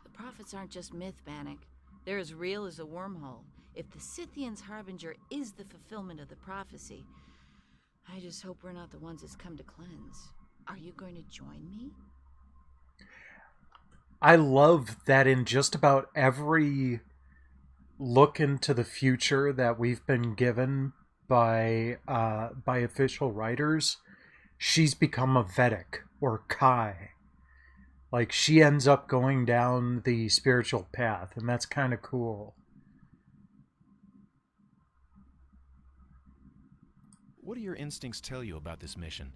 The prophets aren't just myth, Bannock. They're as real as a wormhole. If the Scythian's Harbinger is the fulfillment of the prophecy, I just hope we're not the ones it's come to cleanse. Are you going to join me? I love that in just about every look into the future that we've been given by official writers, she's become a Vedic or Kai. Like, she ends up going down the spiritual path, and that's kind of cool. What do your instincts tell you about this mission?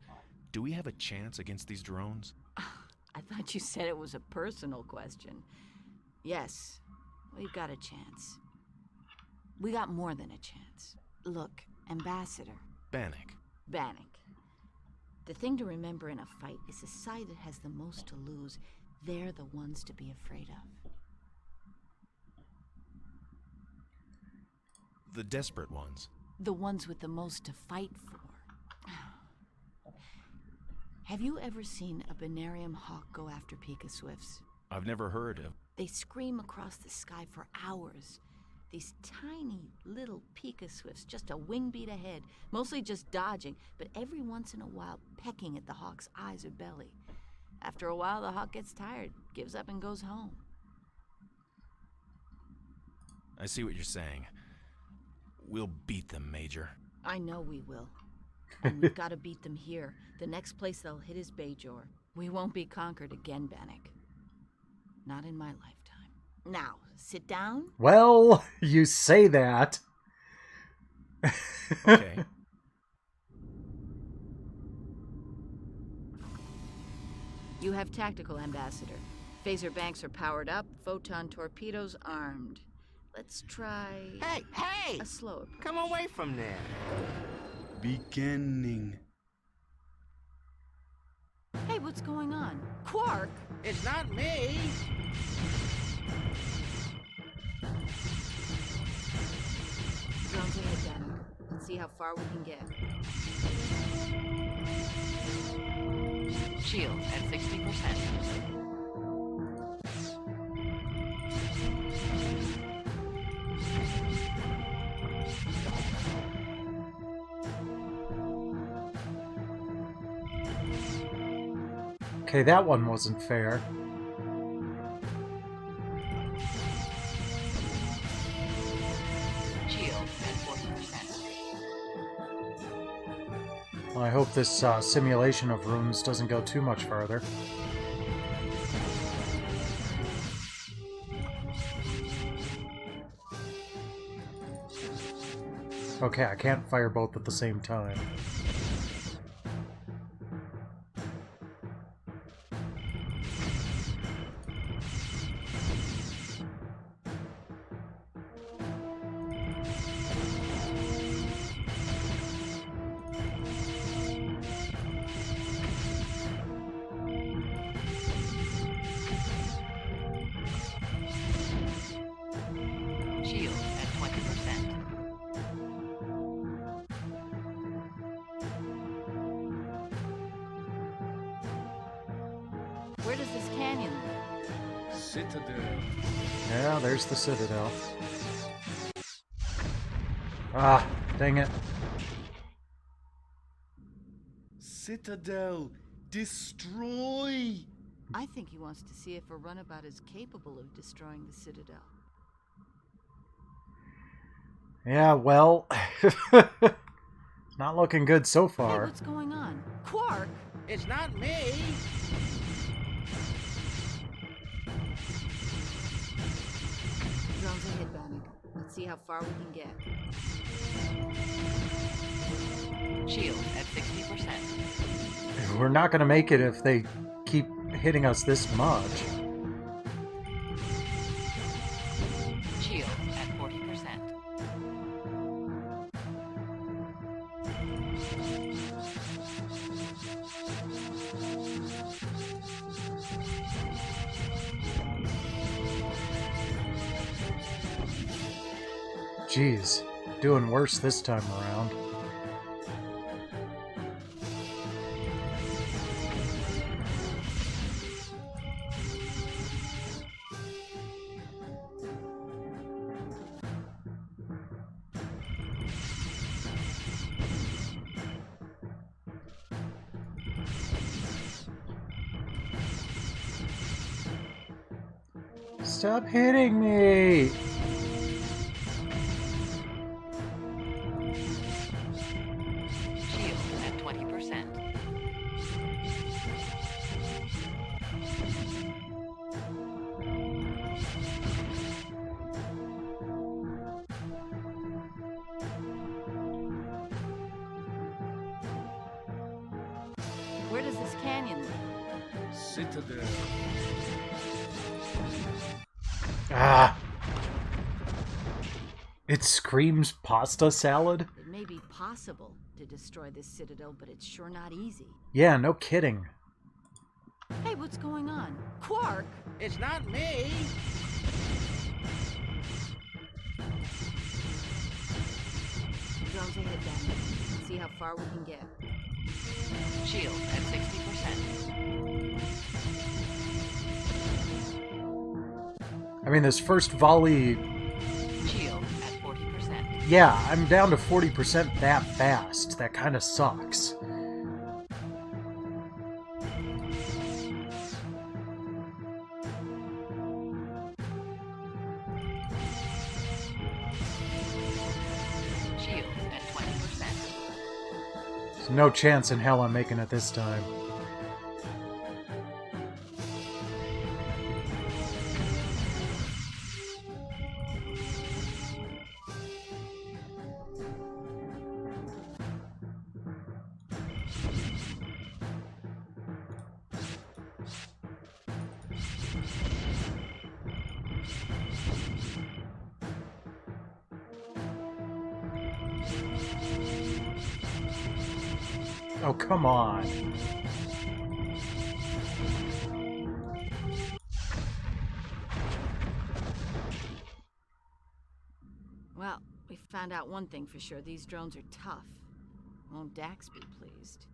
Do we have a chance against these drones? I thought you said it was a personal question. Yes, we've got a chance. We got more than a chance. Look, Ambassador. Bannock. Bannock. The thing to remember in a fight is the side that has the most to lose. They're the ones to be afraid of. The desperate ones. The ones with the most to fight for. Have you ever seen a Benarium hawk go after Pika Swifts? I've never heard of... They scream across the sky for hours. These tiny little Pika Swifts, just a wing beat ahead, mostly just dodging, but every once in a while pecking at the hawk's eyes or belly. After a while, the hawk gets tired, gives up and goes home. I see what you're saying. We'll beat them, Major. I know we will. And we've got to beat them here. The next place they'll hit is Bajor. We won't be conquered again, Bannock. Not in my lifetime. Now, sit down. Well, you say that. Okay. You have tactical, Ambassador. Phaser banks are powered up, photon torpedoes armed. Let's try... Hey! A slow approach. Come away from there. Beginning. Hey, what's going on? Quark! It's not me! Drones ahead, Bannock. Let's see how far we can get. Shield at 60%. Okay, that one wasn't fair. Shield at 40%. Well, I hope this simulation of runes doesn't go too much farther. Okay, I can't fire both at the same time. Shield at 20%. Where does this canyon lead? Citadel. Yeah, there's the Citadel. Ah, dang it. Citadel. Destroy. I think he wants to see if a runabout is capable of destroying the Citadel. Yeah, well, not looking good so Hey, far. what's going on? Quark! It's not me! Drones ahead, Bannock. Let's see how far we can get. Shield at 60%. We're not going to make it if they keep hitting us this much. Shield at 40%. Jeez, doing worse this time around. Stop hitting me! Shield at 20%. Where does this canyon lead? Citadel. Ah! It screams pasta salad? It may be possible to destroy this Citadel, but it's sure not easy. Yeah, no kidding. Hey, what's going on? Quark! It's not me! Drones ahead, Bannock. Let's see how far we can get. Shield at 60%. I mean, this first volley... Shield at 40%. Yeah, I'm down to 40% that fast. That kind of sucks. Shield at 20%. There's no chance in hell I'm making it this time. Oh, come on. Well, we found out one thing for sure. These drones are tough. Won't Dax be pleased?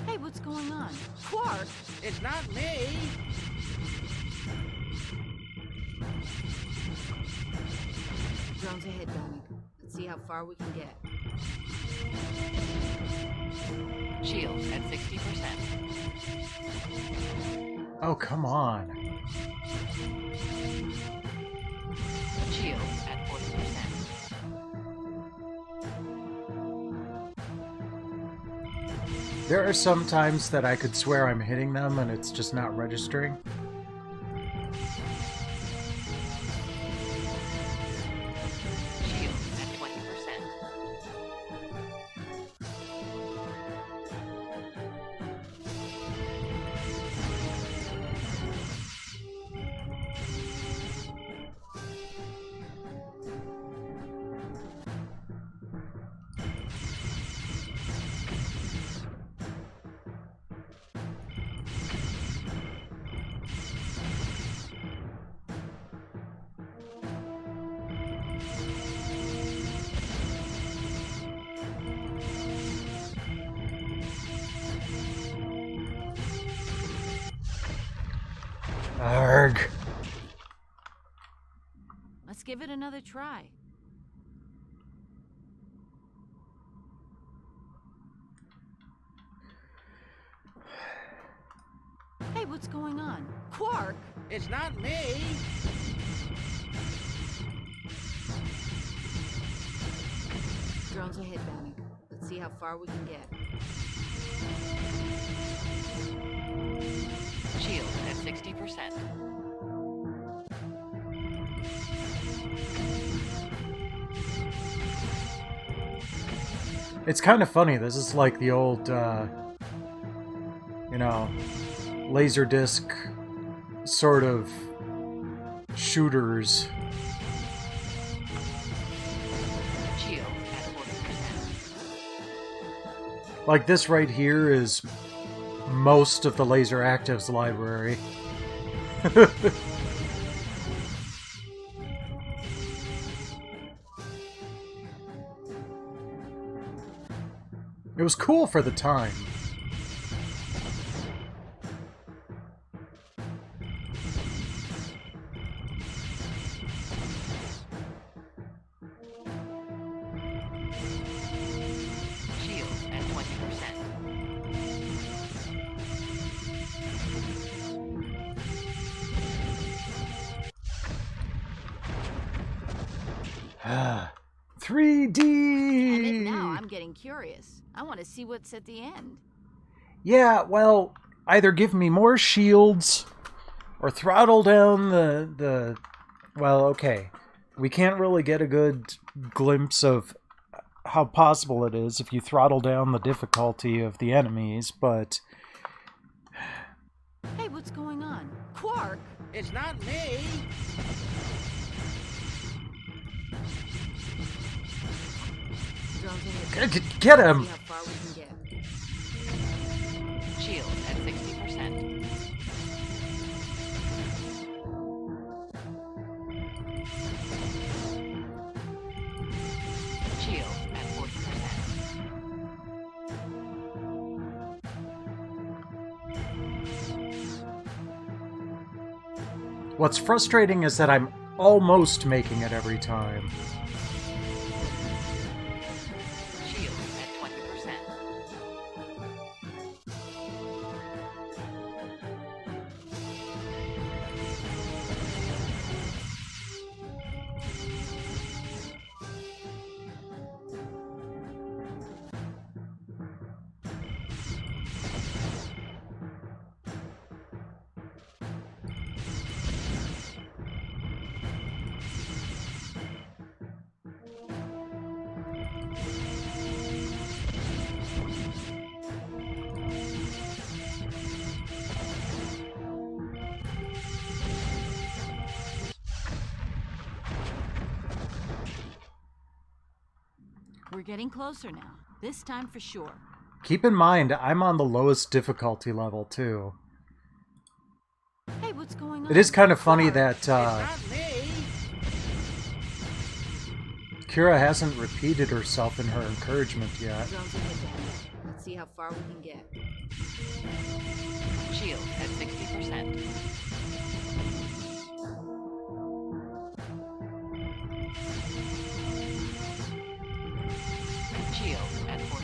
Hey, what's going on? Quark! It's not me! Drones ahead, Bannock. Let's see how far we can get. Shield at 60%. Oh, come on. Shield at 40%. There are some times that I could swear I'm hitting them and it's just not registering. Shield at 20%. Arg. Let's give it another try. what's going on? Quark? It's not me! Drones ahead, Bannock. Let's see how far we can get. Shield at 60%. It's kind of funny. This is like the old, Laserdisc sort of shooters. Shield at 40%. Like this right here is most of the Laser Actives library. It was cool for the time. Shield at 20%. Ah, 3D! Damn it, now I'm getting curious. I want to see what's at the end. Yeah, well, either give me more shields or throttle down the well, okay. We can't really get a good glimpse of how possible it is if you throttle down the difficulty of the enemies, but Hey, what's going on? Quark? It's not me! Drones ahead. Get him! See how far we can get. Shield at 60%. Shield at 40%. What's frustrating is that I'm almost making it every time. Shield at 20%. We're getting closer now. This time for sure. Keep in mind, I'm on the lowest difficulty level, too. Hey, what's going on? It is kind of funny Quark? that It's not me! Kira hasn't repeated herself in her encouragement yet. Drones ahead, Bannock. Let's see how far we can get. Shield at 60%. Shield at 40%.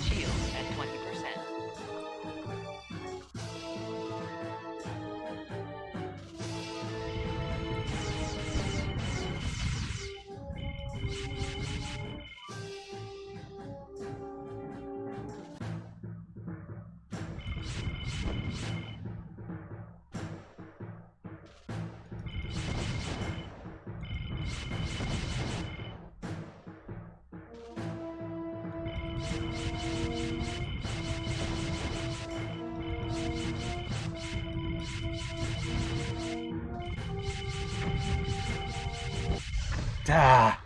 Shield at 20%. Ah.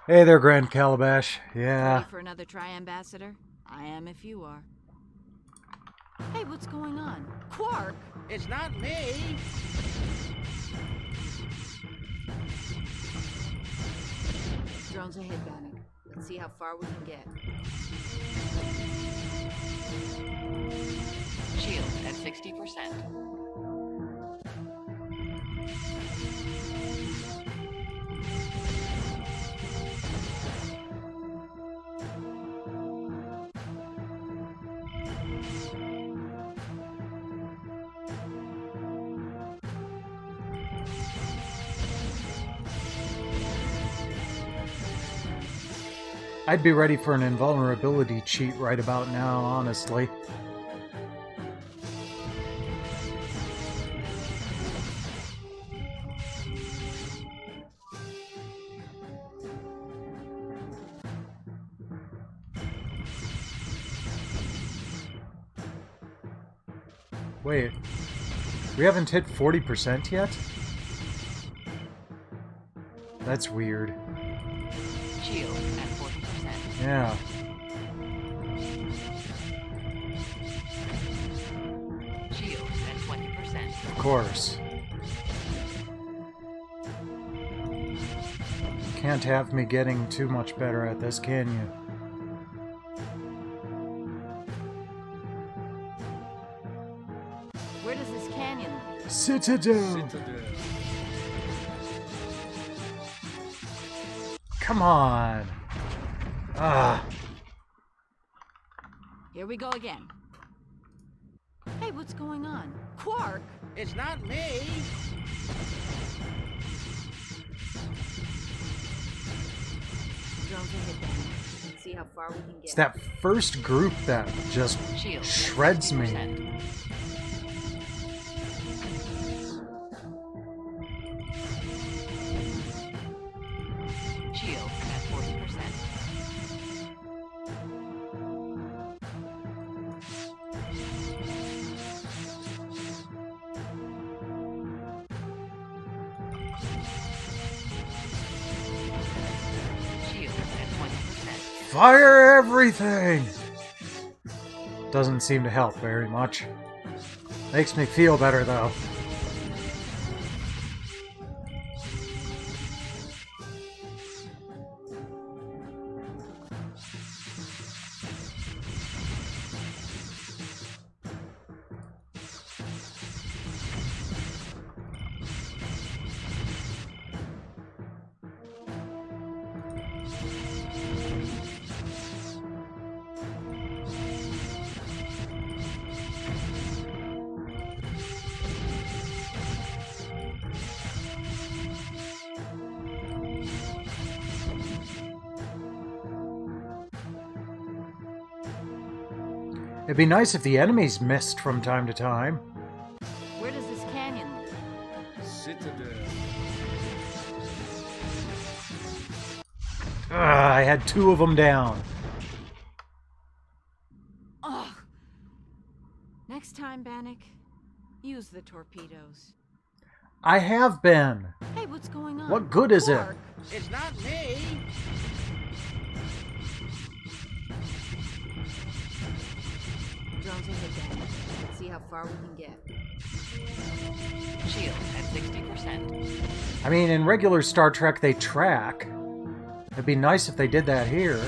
Hey there, Grand Calabash. Yeah. Ready for another try, Ambassador? I am if you are. Hey, what's going on? Quark? It's not me! Drones ahead, Bannock. Let's see how far we can get. Shield at 60%. I'd be ready for an invulnerability cheat right about now, honestly. Wait, we haven't hit 40% yet? That's weird. Shield at 40%. Yeah. Shield at 20%. Of course. Can't have me getting too much better at this, can you? Where does this canyon lead? Citadel! Come on! Ah. Here we go again. Hey, what's going on? Quark? It's not me. Drones are hit down. Let's see how far we can get. It's that first group that just Shield shreds me. 50%. Shield at 40%. Shield at 20%. Fire everything! Doesn't seem to help very much. Makes me feel better, though. It'd be nice if the enemies missed from time to time. Where does this canyon lead? Citadel. I had 2 of them down. Ugh. Next time, Bannock, use the torpedoes. I have been. Hey, what's going on? What good is it? Quark? It's not me. Drones are hit down. Let's see how far we can get. Shield at 60%. I mean, in regular Star Trek, they track. It'd be nice if they did that here.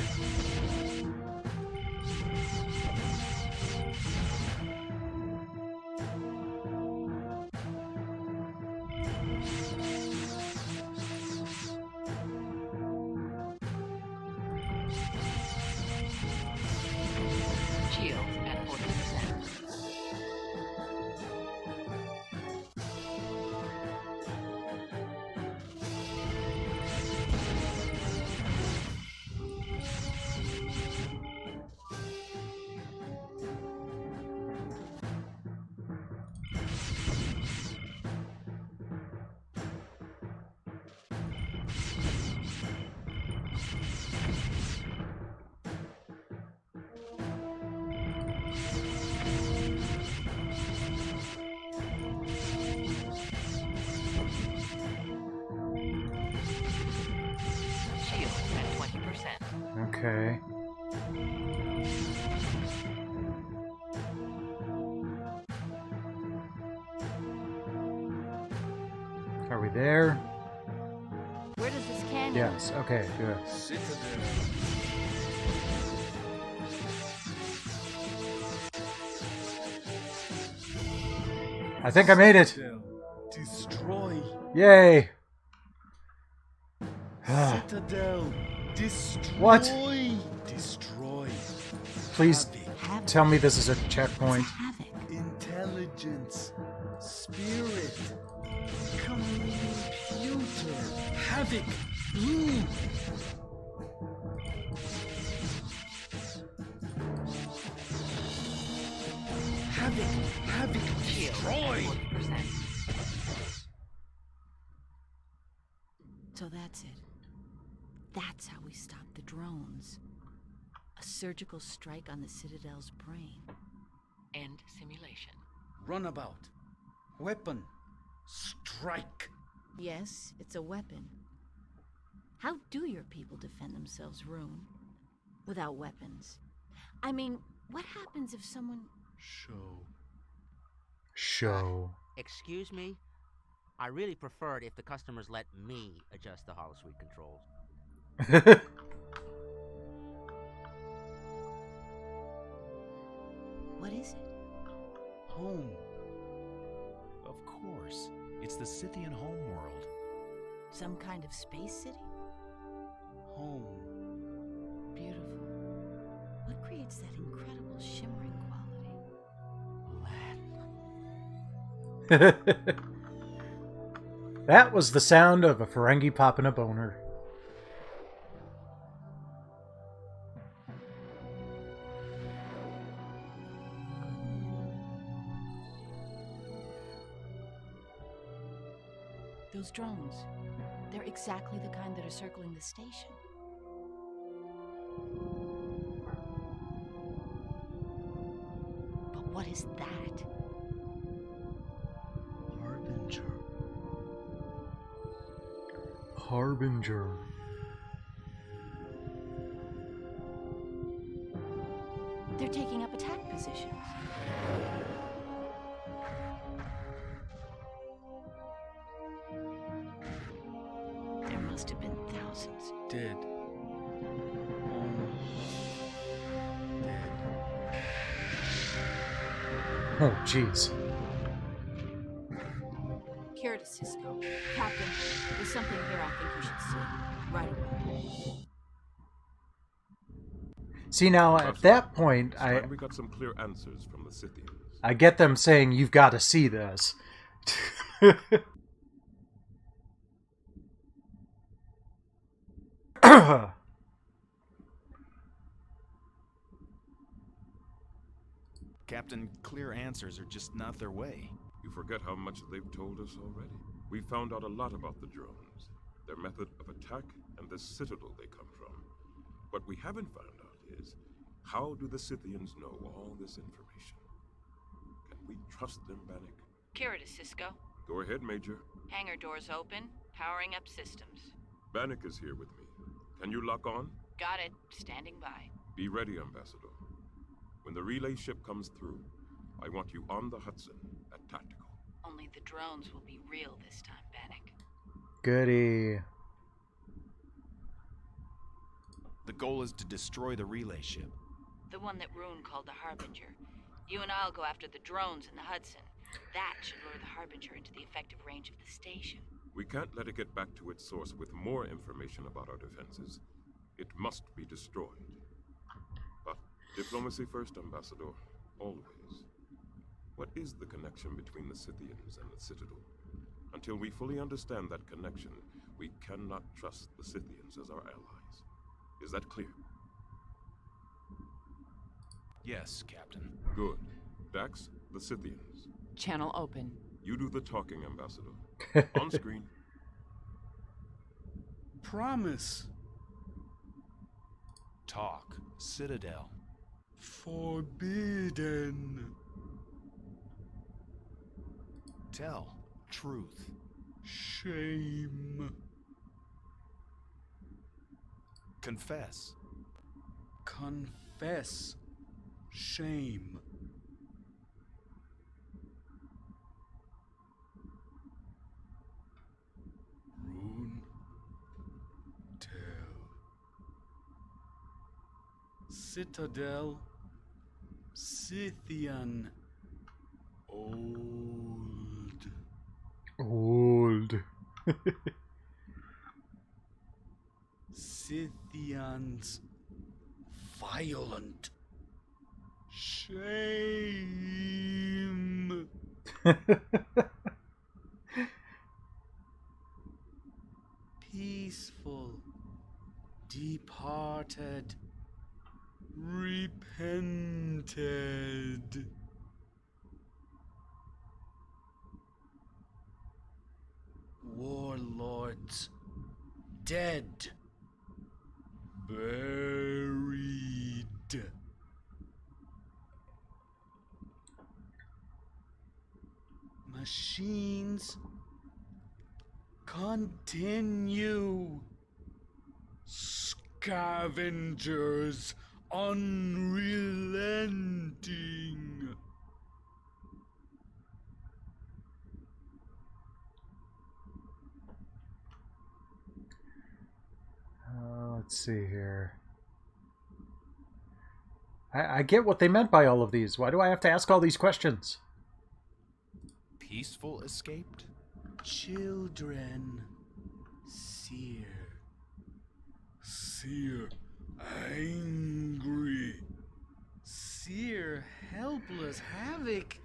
Shield at 40%. Shield at 20%. Okay. Are we there? Where does this canyon Yes. Okay, good. Citadel. I think I made it. Citadel, destroy. Yay. Citadel, destroy. What? Destroy. Please Havoc. tell me this is a checkpoint. Havoc. Intelligence. Spirit. Computer. Havoc. Blue. Havoc, destroy! So that's it. That's how we stop the drones. A surgical strike on the Citadel's brain. End simulation. Runabout. Weapon. Strike. Yes, it's a weapon. How do your people defend themselves, Rune? Without weapons. I mean, what happens if someone... Show. Excuse me? I really prefer it if the customers let me adjust the holosuite controls. What is it? Home. Of course. It's the Scythian homeworld. Some kind of space city? Home. Beautiful. What creates that incredible shimmering quality? That was the sound of a Ferengi popping a boner. Those drones. They're exactly the kind that are circling the station. But what is that? Harbinger. They're taking up attack positions. There must have been thousands. Dead. Dead. Oh, jeez. Here to Cisco. Captain, there's something here I think you should see. Right away. See, now at that point, we got some clear answers from the Scythians. I get them saying, you've got to see this. Captain, clear answers are just not their way. You forget how much they've told us already. We found out a lot about the drones, their method of attack, and the citadel they come from. What we haven't found out is, how do the Scythians know all this information? Can we trust them, Bannock? Kira to Cisco. Go ahead, Major. Hangar doors open. Powering up systems. Bannock is here with me. Can you lock on? Got it. Standing by. Be ready, Ambassador. When the relay ship comes through, I want you on the Hudson at tactical. Only the drones will be real this time, Bannock. Goody. The goal is to destroy the relay ship. The one that Rune called the Harbinger. You and I'll go after the drones in the Hudson. That should lure the Harbinger into the effective range of the station. We can't let it get back to its source with more information about our defenses. It must be destroyed. But diplomacy first, Ambassador. Always. What is the connection between the Scythians and the Citadel? Until we fully understand that connection, we cannot trust the Scythians as our allies. Is that clear? Yes, Captain. Good. Dax, the Scythians. Channel open. You do the talking, Ambassador. On screen. Promise. Talk. Citadel. Forbidden. Tell. Truth. Shame. Confess. Confess. Shame. Rune. Tell. Citadel. Scythian. Old. Scythians violent. Shame. Peaceful. Departed. Repented. Warlords. Dead. Buried. Machines continue. Scavengers unrelenting. Let's see here. I get what they meant by all of these. Why do I have to ask all these questions? Peaceful escaped? Children. Seer. Seer. Angry. Seer. Helpless. Havoc.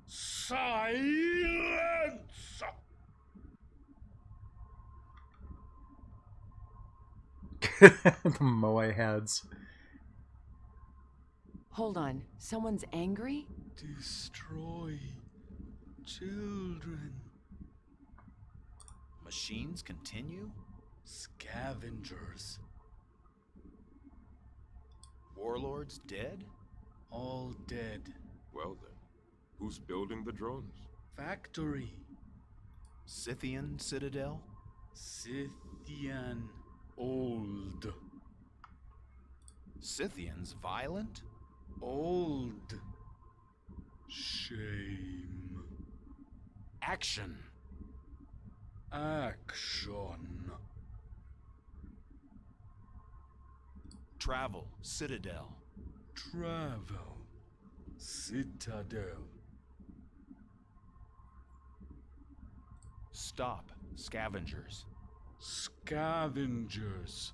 Silence! The Moai heads. Hold on. Someone's angry? Destroy children. Machines continue? Scavengers. Warlords dead? All dead. Well then, who's building the drones? Factory. Scythian Citadel? Scythian. Old. Scythians violent? Old. Shame. Action. Action. Travel Citadel. Travel. Citadel. Stop Scavengers. Scavengers.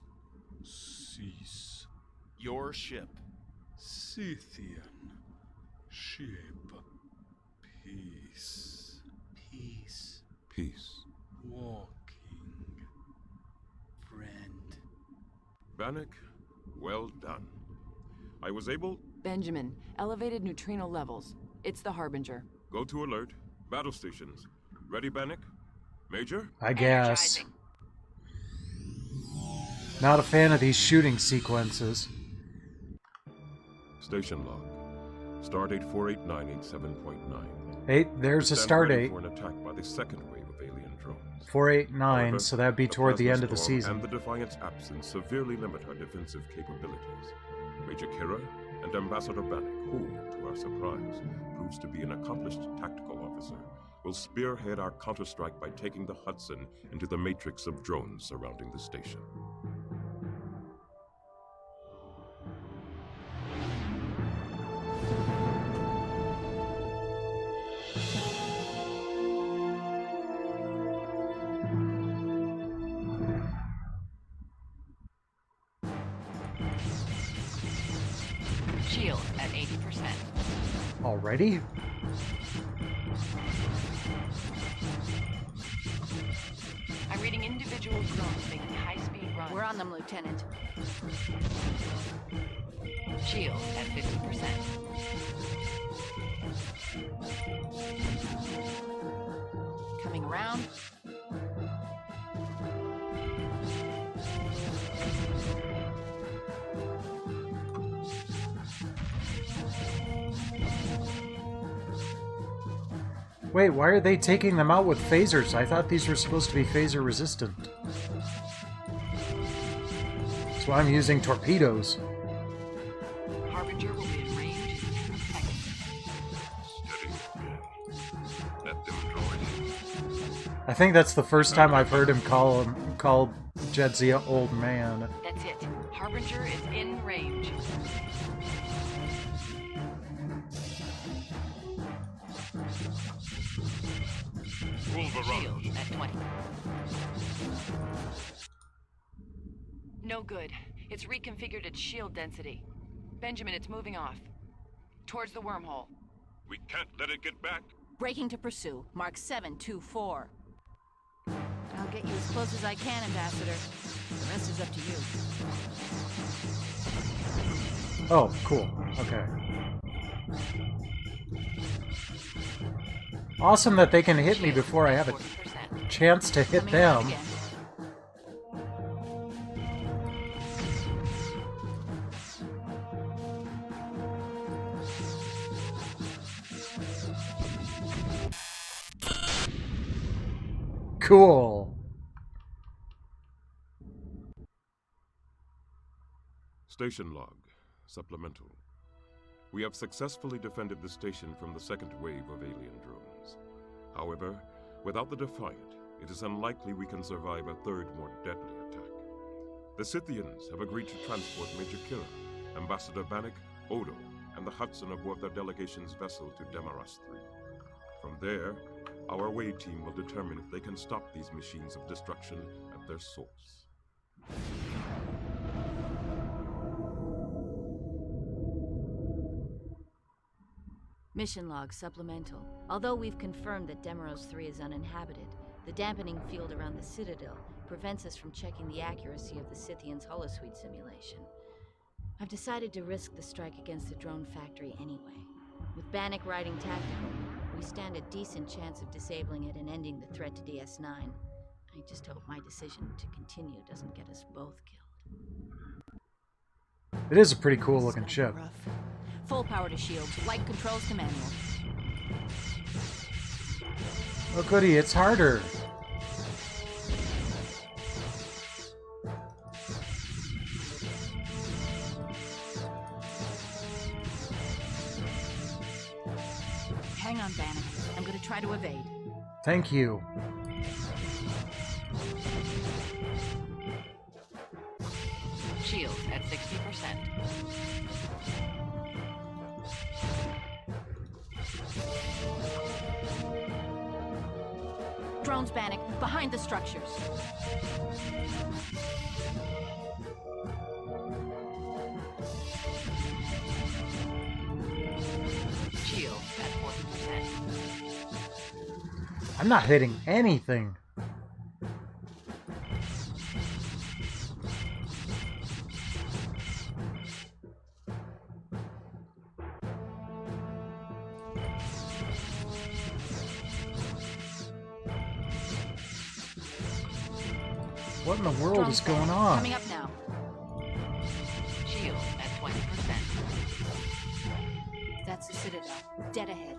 Cease. Your ship. Scythian. Ship. Peace. Peace. Peace. Walking. Friend. Bannock, well done. I was able... Benjamin, elevated neutrino levels. It's the Harbinger. Go to alert. Battle stations. Ready, Bannock? Major? I guess. Not a fan of these shooting sequences. Station log. Stardate 48987.9. Hey, there's a Stand ready stardate. for an attack by the second wave of alien drones. 489, However, so that'd be toward the end of the plasma storm season. And the Defiant's absence severely limit our defensive capabilities. Major Kira and Ambassador Bannock, who, to our surprise, proves to be an accomplished tactical officer, will spearhead our counterstrike by taking the Hudson into the matrix of drones surrounding the station. Shield at 80%. Already? I'm reading individual drones making high-speed runs. We're on them, Lieutenant. Shield at 50%. Coming around. Wait, why are they taking them out with phasers? I thought these were supposed to be phaser resistant. That's why I'm using torpedoes. Harbinger will be in range in 10 seconds. Steady. Let them draw it in. I think that's the first time I've heard him call Jedzia old man. That's it. Harbinger is in range. Shield at 20. No good. It's reconfigured its shield density. Benjamin, it's moving off. Towards the wormhole. We can't let it get back. Breaking to pursue. Mark 724. I'll get you as close as I can, Ambassador. The rest is up to you. Oh, cool. Okay. Awesome that they can hit me before I have a chance to hit them. Cool. Station log. Supplemental. We have successfully defended the station from the second wave of alien drones. However, without the Defiant, it is unlikely we can survive a third, more deadly attack. The Scythians have agreed to transport Major Kira, Ambassador Bannock, Odo, and the Hudson aboard their delegation's vessel to Demaras 3. From there, our Wade team will determine if they can stop these machines of destruction at their source. Mission log supplemental. Although we've confirmed that Demaros 3 is uninhabited, the dampening field around the Citadel prevents us from checking the accuracy of the Scythians' holosuite simulation. I've decided to risk the strike against the drone factory anyway. With Bannock riding tactical, we stand a decent chance of disabling it and ending the threat to DS9. I just hope my decision to continue doesn't get us both killed. It is a pretty cool looking ship. Rough. Full power to shields, light controls to manual. Oh goody, it's harder. Hang on, Bannock. I'm gonna try to evade. Thank you. Shield at 60%. Drones, Bannock, behind the structures. Shield at 40%. I'm not hitting anything. What in the world Drones, is going Bannock, on? Coming up now. Shield at 20%. That's the Citadel. Dead ahead.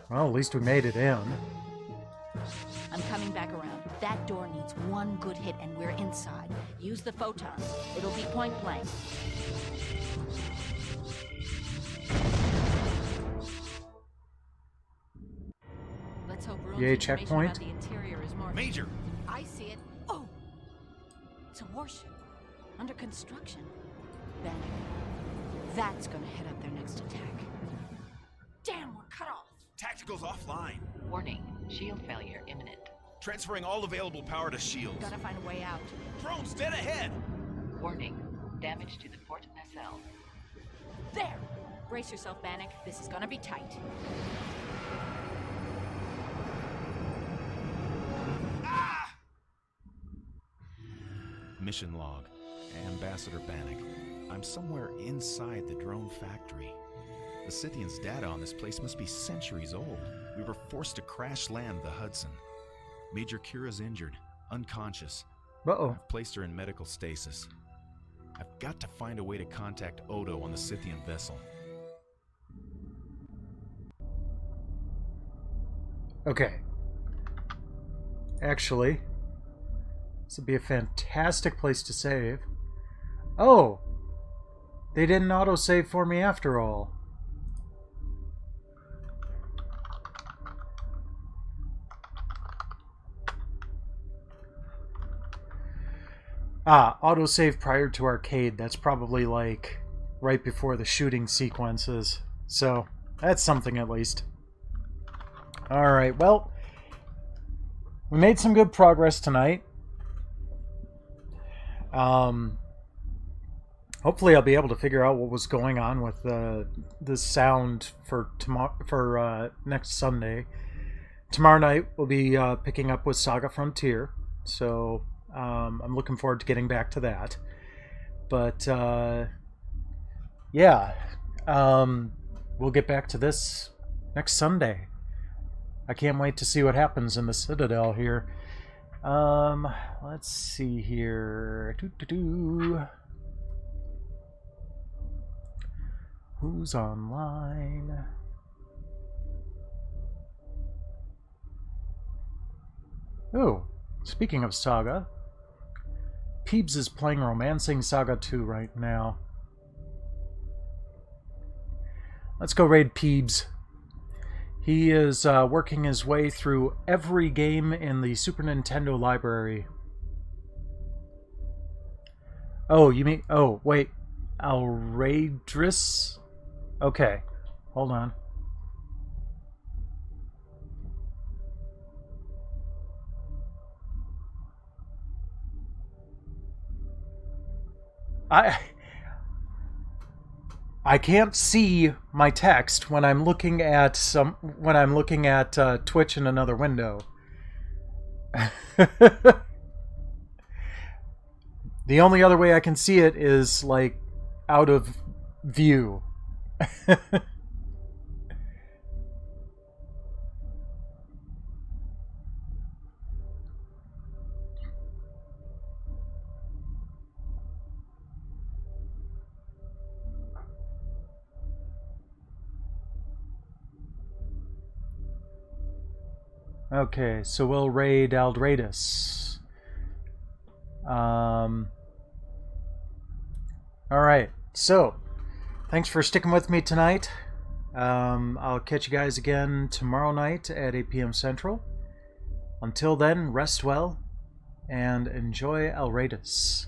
Well, at least we made it in. I'm coming back around. That door needs one good hit and we're inside. Use the photons. It'll be point blank. Let's hope Rune's Yay, information checkpoint. about the interior is more... Major! I see it. Oh! It's a warship. Under construction. Bannock. That's gonna head up their next attack. Damn, we're cut off. Tactical's offline. Warning. Shield failure imminent. Transferring all available power to shields. Gotta find a way out. Drones dead ahead! Warning. Damage to the port nacelle. There! Brace yourself, Bannock. This is gonna be tight. Mission log. Ambassador Bannock. I'm somewhere inside the drone factory. The Scythians' data on this place must be centuries old. We were forced to crash land the Hudson. Major Kira's injured, unconscious. Uh-oh. I've placed her in medical stasis. I've got to find a way to contact Odo on the Scythian vessel. Okay. Actually, this would be a fantastic place to save. Oh! They didn't autosave for me after all. Ah, autosave prior to arcade. That's probably like right before the shooting sequences. So, that's something at least. Alright, well, we made some good progress tonight. Hopefully I'll be able to figure out what was going on with the sound for next Sunday. Tomorrow night we'll be picking up with Saga Frontier, so I'm looking forward to getting back to that. But yeah, we'll get back to this next Sunday. I can't wait to see what happens in the Citadel here. Let's see here. Who's online? Oh, speaking of Saga, Peebs is playing Romancing Saga 2 right now. Let's go raid Peebs. He is working his way through every game in the Super Nintendo library. Oh, you mean... Oh, wait. Alradris? Okay. Hold on. I can't see my text when I'm looking at Twitch in another window. The only other way I can see it is like out of view. Okay, so we'll raid Aldradus. Alright, so thanks for sticking with me tonight. I'll catch you guys again tomorrow night at 8 p.m. Central. Until then, rest well and enjoy Aldradus.